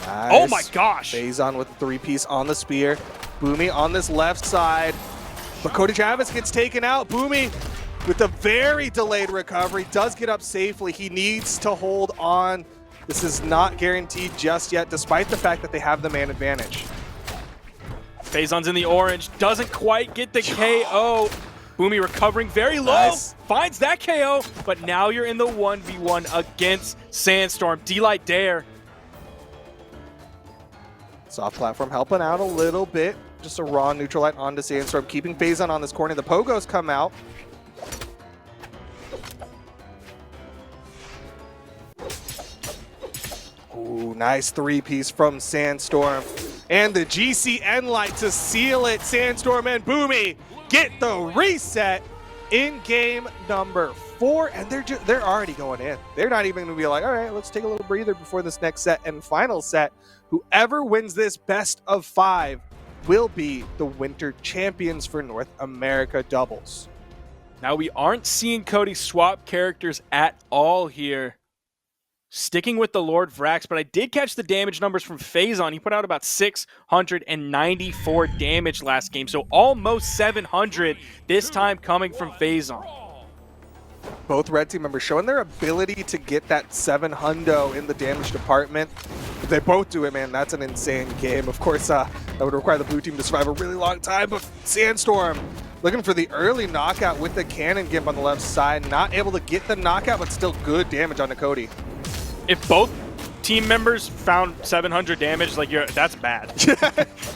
Nice. Oh my gosh! Phazon with the 3-piece on the spear. Boomy on this left side. But Cody Travis gets taken out. Boomy with a very delayed recovery does get up safely. He needs to hold on. This is not guaranteed just yet, despite the fact that they have the man advantage. Phazon's in the orange, doesn't quite get the KO. Boomy recovering very low, Nice. finds that KO, but now you're in the 1v1 against Sandstorm. D-Light Dare. Soft platform helping out a little bit. Just a raw neutral light onto Sandstorm, keeping Phazon on this corner. The pogos come out. Ooh, nice 3-piece from Sandstorm. And the GCN light to seal it. Sandstorm and Boomy get the reset in game number 4. And they're already going in. They're not even going to be like, all right, let's take a little breather before this next set and final set. Whoever wins this best of 5 will be the winter champions for North America doubles. Now we aren't seeing Cody swap characters at all here. Sticking with the Lord Vrax, but I did catch the damage numbers from Phazon. He put out about 694 damage last game, so almost 700 this time coming from Phazon. Both red team members showing their ability to get that 700 in the damage department. If they both do it, man, that's an insane game. Of course, that would require the blue team to survive a really long time, but Sandstorm looking for the early knockout with the cannon gimp on the left side. Not able to get the knockout, but still good damage onto Cody. If both team members found 700 damage, like that's bad.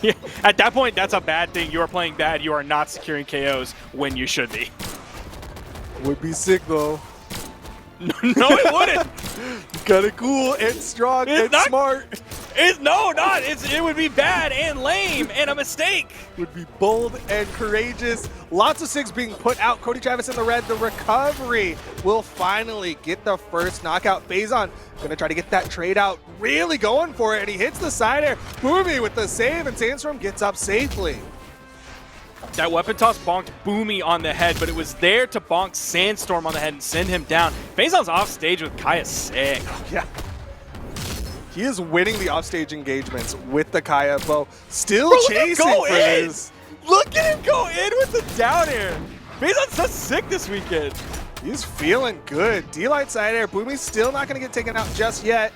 Yeah, at that point, that's a bad thing. You are playing bad. You are not securing KOs when you should be. Would be sick though. No, it wouldn't. Kinda cool and strong and smart. It would be bad and lame and a mistake. Would be bold and courageous. Lots of SIGs being put out. Cody Travis in the red. The recovery will finally get the first knockout. Phazon gonna try to get that trade out. Really going for it, and he hits the side air. Boomy with the save, and Sandstorm gets up safely. That weapon toss bonked Boomy on the head, but it was there to bonk Sandstorm on the head and send him down. Phazon's off stage with Kaya sick. Yeah. He is winning the offstage engagements with the Kaya bow. Still chasing for this. Look at him go in with the down air. Phazon's so sick this weekend. He's feeling good. D-Light side air. Boomy's still not going to get taken out just yet.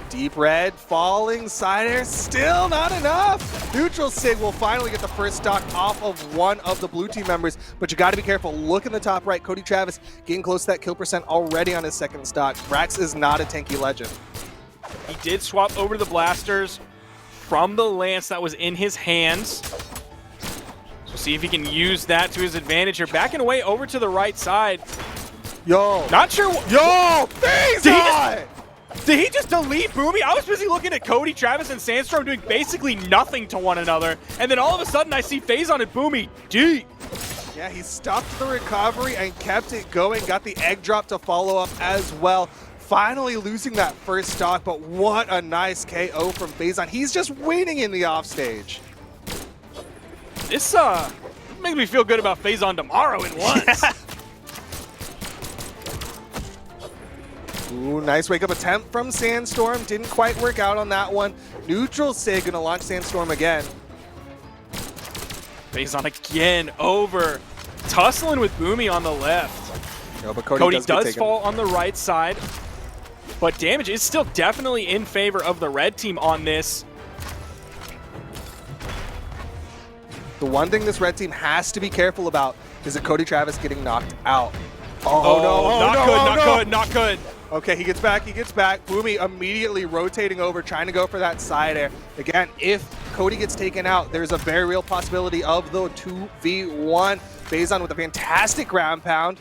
Deep red, falling side air, still not enough. Neutral SIG will finally get the first stock off of one of the blue team members, but you got to be careful. Look in the top right. Cody Travis getting close to that kill percent already on his second stock. Vrax is not a tanky legend. He did swap over to the blasters from the lance that was in his hands. So see if he can use that to his advantage here. Backing away over to the right side. Yo. Not sure. Yo, Phazon! Did he just delete Boomy? I was busy looking at Cody, Travis, and Sandstorm doing basically nothing to one another. And then all of a sudden I see Phazon and Boomy deep. Yeah, he stopped the recovery and kept it going. Got the egg drop to follow up as well. Finally losing that first stock, but what a nice KO from Phazon. He's just winning in the offstage. This makes me feel good about Phazon tomorrow in once. Ooh, nice wake-up attempt from Sandstorm. Didn't quite work out on that one. Neutral Sig gonna launch Sandstorm again. Phazon again over. Tussling with Boomy on the left. No, but Cody does fall on the right side, but damage is still definitely in favor of the red team on this. The one thing this red team has to be careful about is that Cody Travis getting knocked out. Oh, no, not no, good, oh, not no. good, not good. Okay, he gets back, Boomy immediately rotating over, trying to go for that side air. Again, if Cody gets taken out, there's a very real possibility of the 2v1. Phazon with a fantastic ground pound.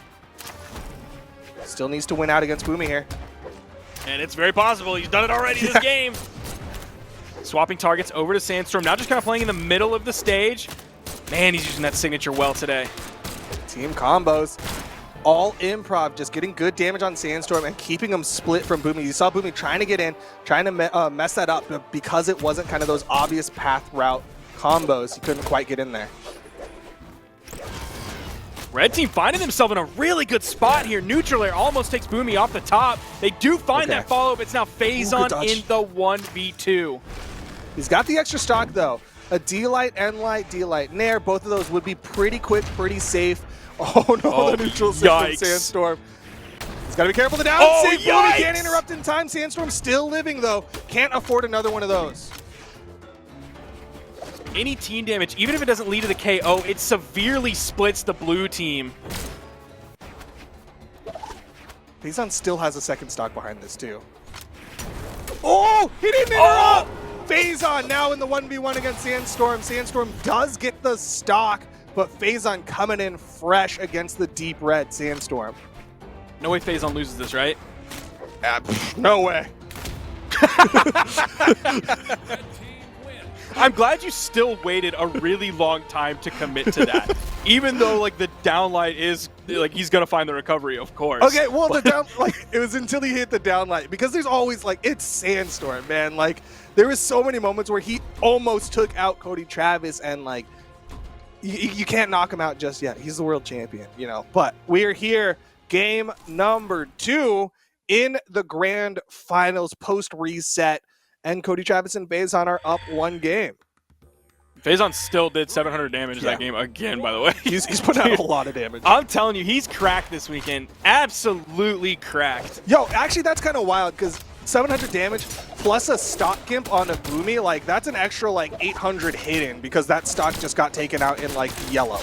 Still needs to win out against Boomy here. And it's very possible. He's done it already this game. Swapping targets over to Sandstorm. Now just kind of playing in the middle of the stage. Man, he's using that signature well today. Team combos. All improv, just getting good damage on Sandstorm and keeping him split from Boomy. You saw Boomy trying to get in, trying to mess that up, but because it wasn't kind of those obvious path route combos, he couldn't quite get in there. Red team finding themselves in a really good spot here. Neutral air almost takes Boomy off the top. They do find that follow-up. It's now Phazon in the 1v2. He's got the extra stock, though. A D-Light, N-Light, D-Light, Nair. Both of those would be pretty quick, pretty safe. Oh, no, the neutral system Sandstorm. He's got to be careful of the down. Save Boomy can't interrupt in time. Sandstorm still living, though. Can't afford another one of those. Any team damage, even if it doesn't lead to the KO, it severely splits the blue team. Phazon still has a second stock behind this, too. Oh, he didn't interrupt! Phazon now in the 1v1 against Sandstorm. Sandstorm does get the stock, but Phazon coming in fresh against the deep red Sandstorm. No way Phazon loses this, right? No way. I'm glad you still waited a really long time to commit to that. Even though like the downlight is like he's gonna find the recovery, of course. Okay, well the down like it was until he hit the downlight, because there's always like it's Sandstorm, man. Like there was so many moments where he almost took out Cody Travis, and like you can't knock him out just yet. He's the world champion, you know. But we're here, game number 2 in the grand finals post reset. And Cody Travis and Phazon are up 1 game. Phazon still did 700 damage that game again, by the way. He's put out a lot of damage. I'm telling you, he's cracked this weekend. Absolutely cracked. Yo, actually, that's kind of wild, because 700 damage plus a stock gimp on a Boomy, like, that's an extra, like, 800 hidden, because that stock just got taken out in, like, yellow.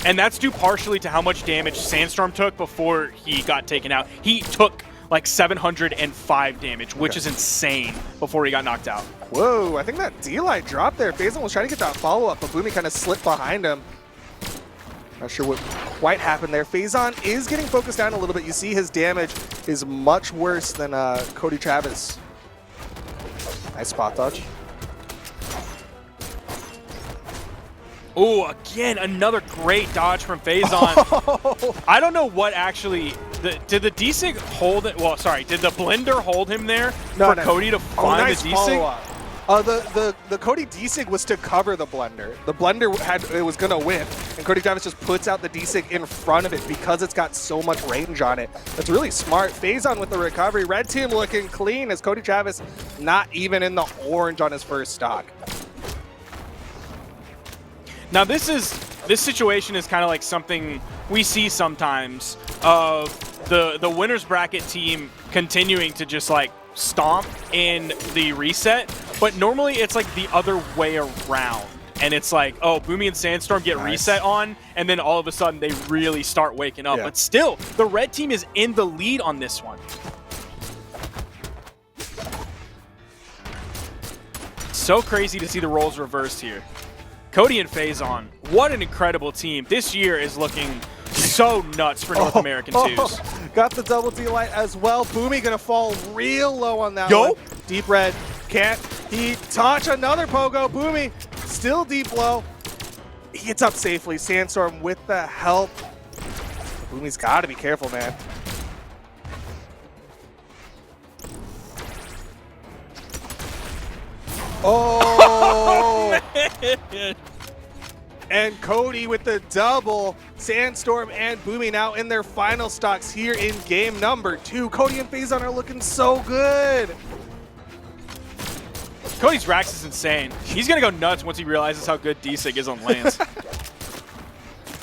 And that's due partially to how much damage Sandstorm took before he got taken out. He took like 705 damage, which is insane before he got knocked out. Whoa, I think that D-Light dropped there. Phazon was trying to get that follow-up, but Boomy kind of slipped behind him. Not sure what quite happened there. Phazon is getting focused down a little bit. You see his damage is much worse than Cody Travis. Nice spot dodge. Oh, again, another great dodge from Phazon. I don't know what actually... did the D-Sig hold it? Well, sorry, did the blender hold him there for Cody to find the D-Sig? The Cody D-Sig was to cover the blender. The blender was going to win, and Cody Travis just puts out the D-Sig in front of it because it's got so much range on it. That's really smart. Phazon with the recovery. Red team looking clean as Cody Travis not even in the orange on his first stock. Now this situation is kind of like something we see sometimes of the winners bracket team continuing to just like stomp in the reset, but normally it's like the other way around. And it's like, oh, Boomy and Sandstorm get reset on, and then all of a sudden they really start waking up. But still, the red team is in the lead on this one. So crazy to see the roles reversed here. Cody and Phazon, what an incredible team. This year is looking so nuts for North American 2s. Got the double D-Light as well. Boomy gonna fall real low on that one. Deep red. Can't he touch another pogo? Boomy still deep low. He gets up safely. Sandstorm with the help. Boomy's got to be careful, man. Oh! And Cody with the double. Sandstorm and Boomy now in their final stocks here in game number 2. Cody and Phazon are looking so good. Cody's Rax is insane. He's going to go nuts once he realizes how good D-Sig is on lanes.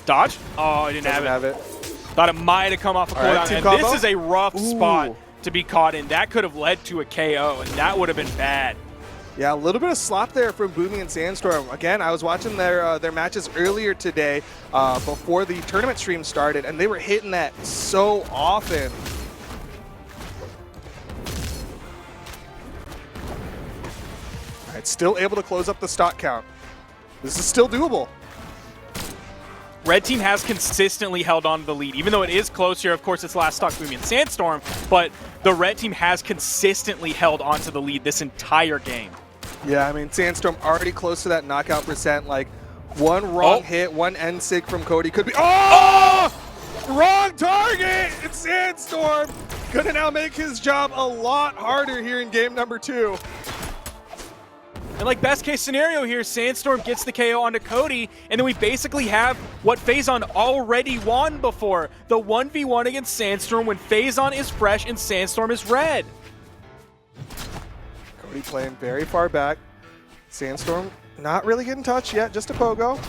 Dodge? Oh, I didn't have it. Thought it might have come off a cooldown. And this is a rough spot to be caught in. That could have led to a KO, and that would have been bad. Yeah, a little bit of slop there from Boomy and Sandstorm. Again, I was watching their matches earlier today before the tournament stream started, and they were hitting that so often. All right, still able to close up the stock count. This is still doable. Red team has consistently held on to the lead, even though it is close here. Of course, it's last stock Boomy and Sandstorm, but the red team has consistently held on to the lead this entire game. Yeah, I mean, Sandstorm already close to that knockout percent. Like, one wrong hit, one end-sig from Cody could be... Oh! Wrong target! It's Sandstorm! Gonna now make his job a lot harder here in game number 2. And like best case scenario here, Sandstorm gets the KO onto Cody, and then we basically have what Phazon already won before. The 1v1 against Sandstorm when Phazon is fresh and Sandstorm is red. Cody playing very far back. Sandstorm not really getting touched yet, just a pogo.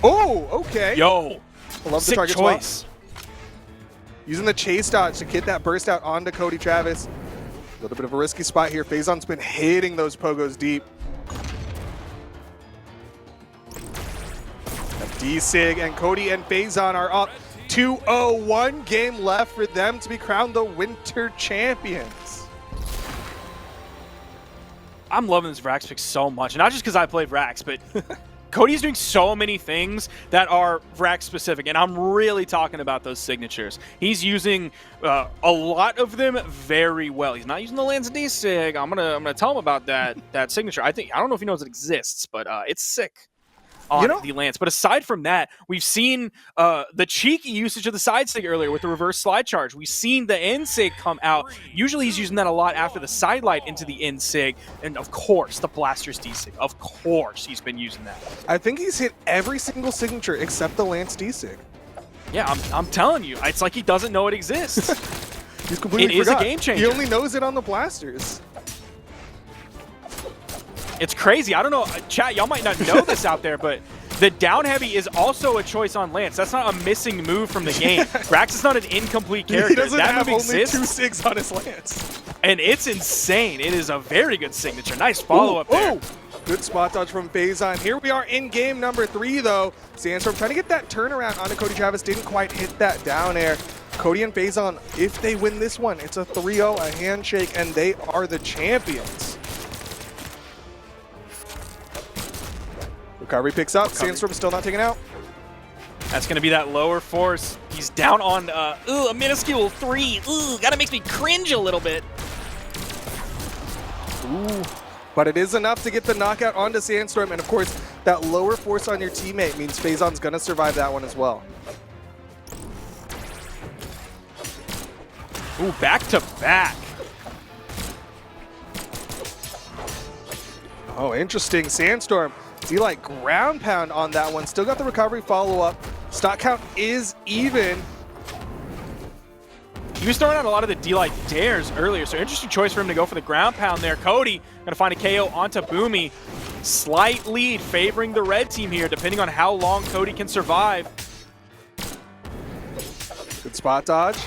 Oh, okay. Yo, I love the sick target choice. swap. Using the chase dodge to get that burst out onto Cody Travis. A little bit of a risky spot here. Phazon's been hitting those pogos deep. D-Sig and Cody and Phazon are up 2-0. 1 game left for them to be crowned the Winter Champions. I'm loving this Vrax pick so much. And not just because I played Vrax, but Cody's doing so many things that are Vrax specific. And I'm really talking about those signatures. He's using a lot of them very well. He's not using the Lance D-Sig. I'm gonna tell him about that signature. I don't know if he knows it exists, but it's sick on the Lance. But aside from that, we've seen the cheeky usage of the side sig earlier with the reverse slide charge. We've seen the end sig come out. Usually he's using that a lot after the side light into the end sig. And of course, the blaster's D-Sig. Of course he's been using that. I think he's hit every single signature except the Lance D-Sig. Yeah, I'm telling you. It's like he doesn't know it exists. He's completely forgot. It is a game changer. He only knows it on the blasters. It's crazy. I don't know, chat, y'all might not know this out there, but the down heavy is also a choice on Lance. That's not a missing move from the game. Rax is not an incomplete character. He doesn't that have move only exists. 2 sigs on his Lance. And it's insane. It is a very good signature. Nice follow-up there. Good spot dodge from Phazon. Here we are in game number 3, though. Sandstorm trying to get that turnaround onto Cody Travis. Didn't quite hit that down air. Cody and Phazon, if they win this one, it's a 3-0, a handshake, and they are the champions. Recovery picks up. Sandstorm still not taken out. That's going to be that lower force. He's down on a minuscule 3. Gotta makes me cringe a little bit. But it is enough to get the knockout onto Sandstorm. And of course, that lower force on your teammate means Phazon's going to survive that one as well. Ooh, back to back. Oh, interesting. Sandstorm. D-Light ground pound on that one. Still got the recovery follow-up. Stock count is even. He was throwing out a lot of the D-Light dares earlier, so interesting choice for him to go for the ground pound there. Cody gonna find a KO onto Boomy. Slight lead favoring the red team here, depending on how long Cody can survive. Good spot dodge.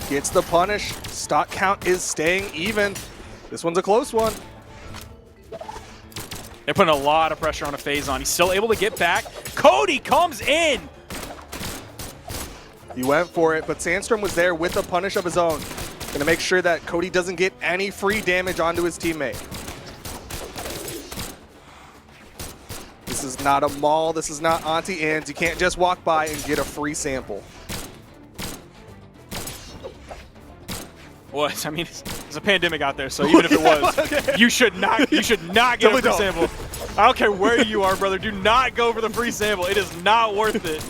Gets the punish. Stock count is staying even. This one's a close one. They're putting a lot of pressure on a Phazon. He's still able to get back. Cody comes in. He went for it, but Sandstorm was there with a punish of his own. Gonna make sure that Cody doesn't get any free damage onto his teammate. This is not a mall. This is not Auntie Anne's. You can't just walk by and get a free sample. What? I mean, it's a pandemic out there, so even if it was, okay. you should not get a free sample. I don't care where you are, brother. Do not go for the free sample. It is not worth it.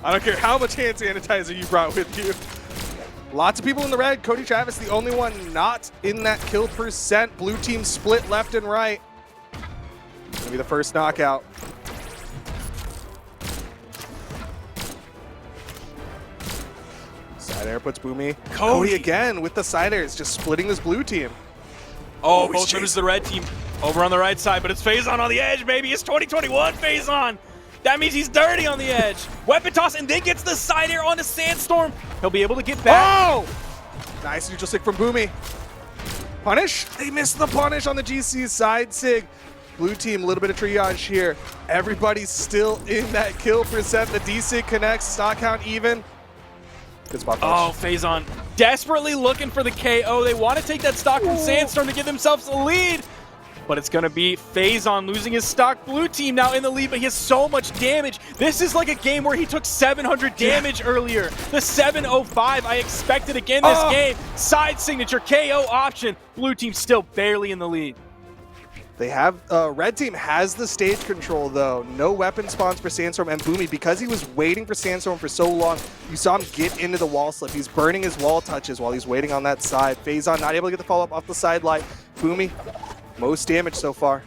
I don't care how much hand sanitizer you brought with you. Lots of people in the red. Cody Travis, the only one not in that kill percent. Blue team split left and right. Gonna be the first knockout. Side air puts Boomy. Cody. Again with the side airs, just splitting this blue team. Oh, both members of the red team over on the right side, but it's Phazon on the edge, baby. It's 2021 Phazon. That means he's dirty on the edge. Weapon toss, and then gets the side air onto Sandstorm. He'll be able to get back. Oh! Nice neutral sig from Boomy. Punish? They missed the punish on the GC side sig. Blue team, a little bit of triage here. Everybody's still in that kill percent. The D-Sig connects, stock count even. Good spot punch. Oh, Phazon desperately looking for the KO. They want to take that stock from Sandstorm to give themselves a lead. But it's going to be Phazon losing his stock. Blue team now in the lead, but he has so much damage. This is like a game where he took 700 damage earlier. The 705 I expected again this game. Side signature, KO option. Blue team still barely in the lead. They have, red team has the stage control though. No weapon spawns for Sandstorm and Boomy. Because he was waiting for Sandstorm for so long, you saw him get into the wall slip. He's burning his wall touches while he's waiting on that side. Phazon not able to get the follow-up off the side light. Boomy, most damage so far.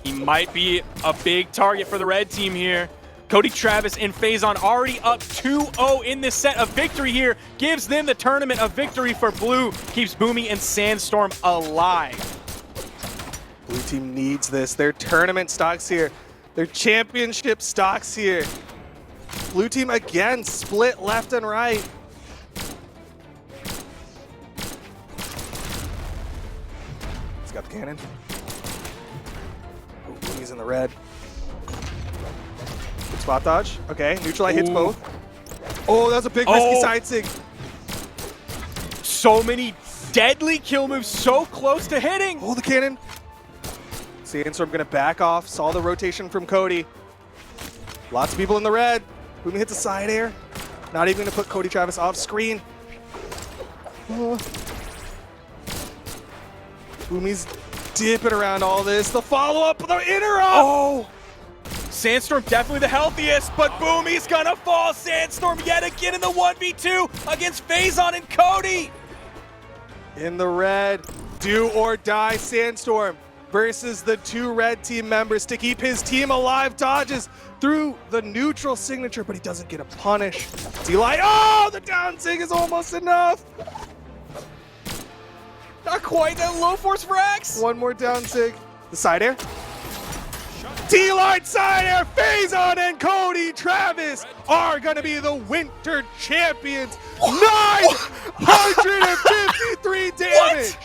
He might be a big target for the red team here. Cody Travis and Phazon already up 2-0 in this set. Of victory here gives them the tournament of victory for Blue. Keeps Boomy and Sandstorm alive. Blue team needs this. Their tournament stocks here. Their championship stocks here. Blue team again split left and right. He's got the cannon. Oh, Boomy's in the red. Good spot dodge. Okay, neutral light hits both. Oh, that was a big risky side sig. So many deadly kill moves so close to hitting. Oh, the cannon. Sandstorm gonna back off. Saw the rotation from Cody. Lots of people in the red. Boomy hits a side air. Not even gonna put Cody Travis off screen. Oh. Boomy's dipping around all this. The follow-up, the interrupt! Oh! Sandstorm definitely the healthiest, but Boomy's gonna fall. Sandstorm yet again in the 1v2 against Phazon and Cody. In the red, do or die Sandstorm versus the two red team members to keep his team alive. Dodges through the neutral signature, but he doesn't get a punish. D-Light, oh, the down sig is almost enough. Not quite that low force frags. One more down sig. The side air. D-Light side air. Phazon and Cody Travis are going to be the winter champions. 953 damage.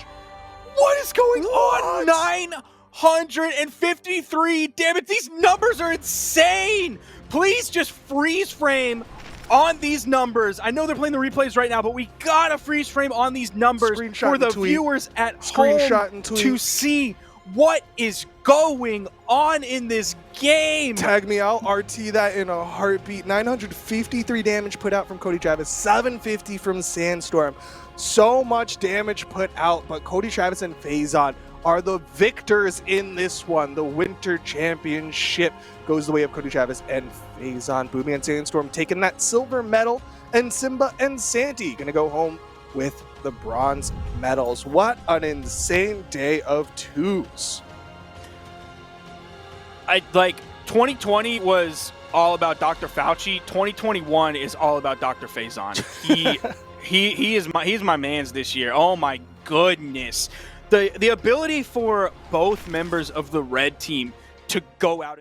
What is going on? 953 damage. These numbers are insane. Please just freeze frame on these numbers. I know they're playing the replays right now, but we gotta freeze frame on these numbers for the viewers at home to see what is going on in this game. Tag me out, RT that in a heartbeat. 953 damage put out from Cody Travis, 750 from Sandstorm. So much damage put out, but Cody Travis and Phazon are the victors in this one. The Winter Championship goes the way of Cody Travis and Phazon. Boomy and Sandstorm taking that silver medal, and Simba and Santi gonna go home with the bronze medals. What an insane day of twos. 2020 was all about Dr. Fauci. 2021 is all about Dr. Phazon. He's my man's this year. Oh my goodness. The ability for both members of the red team to go out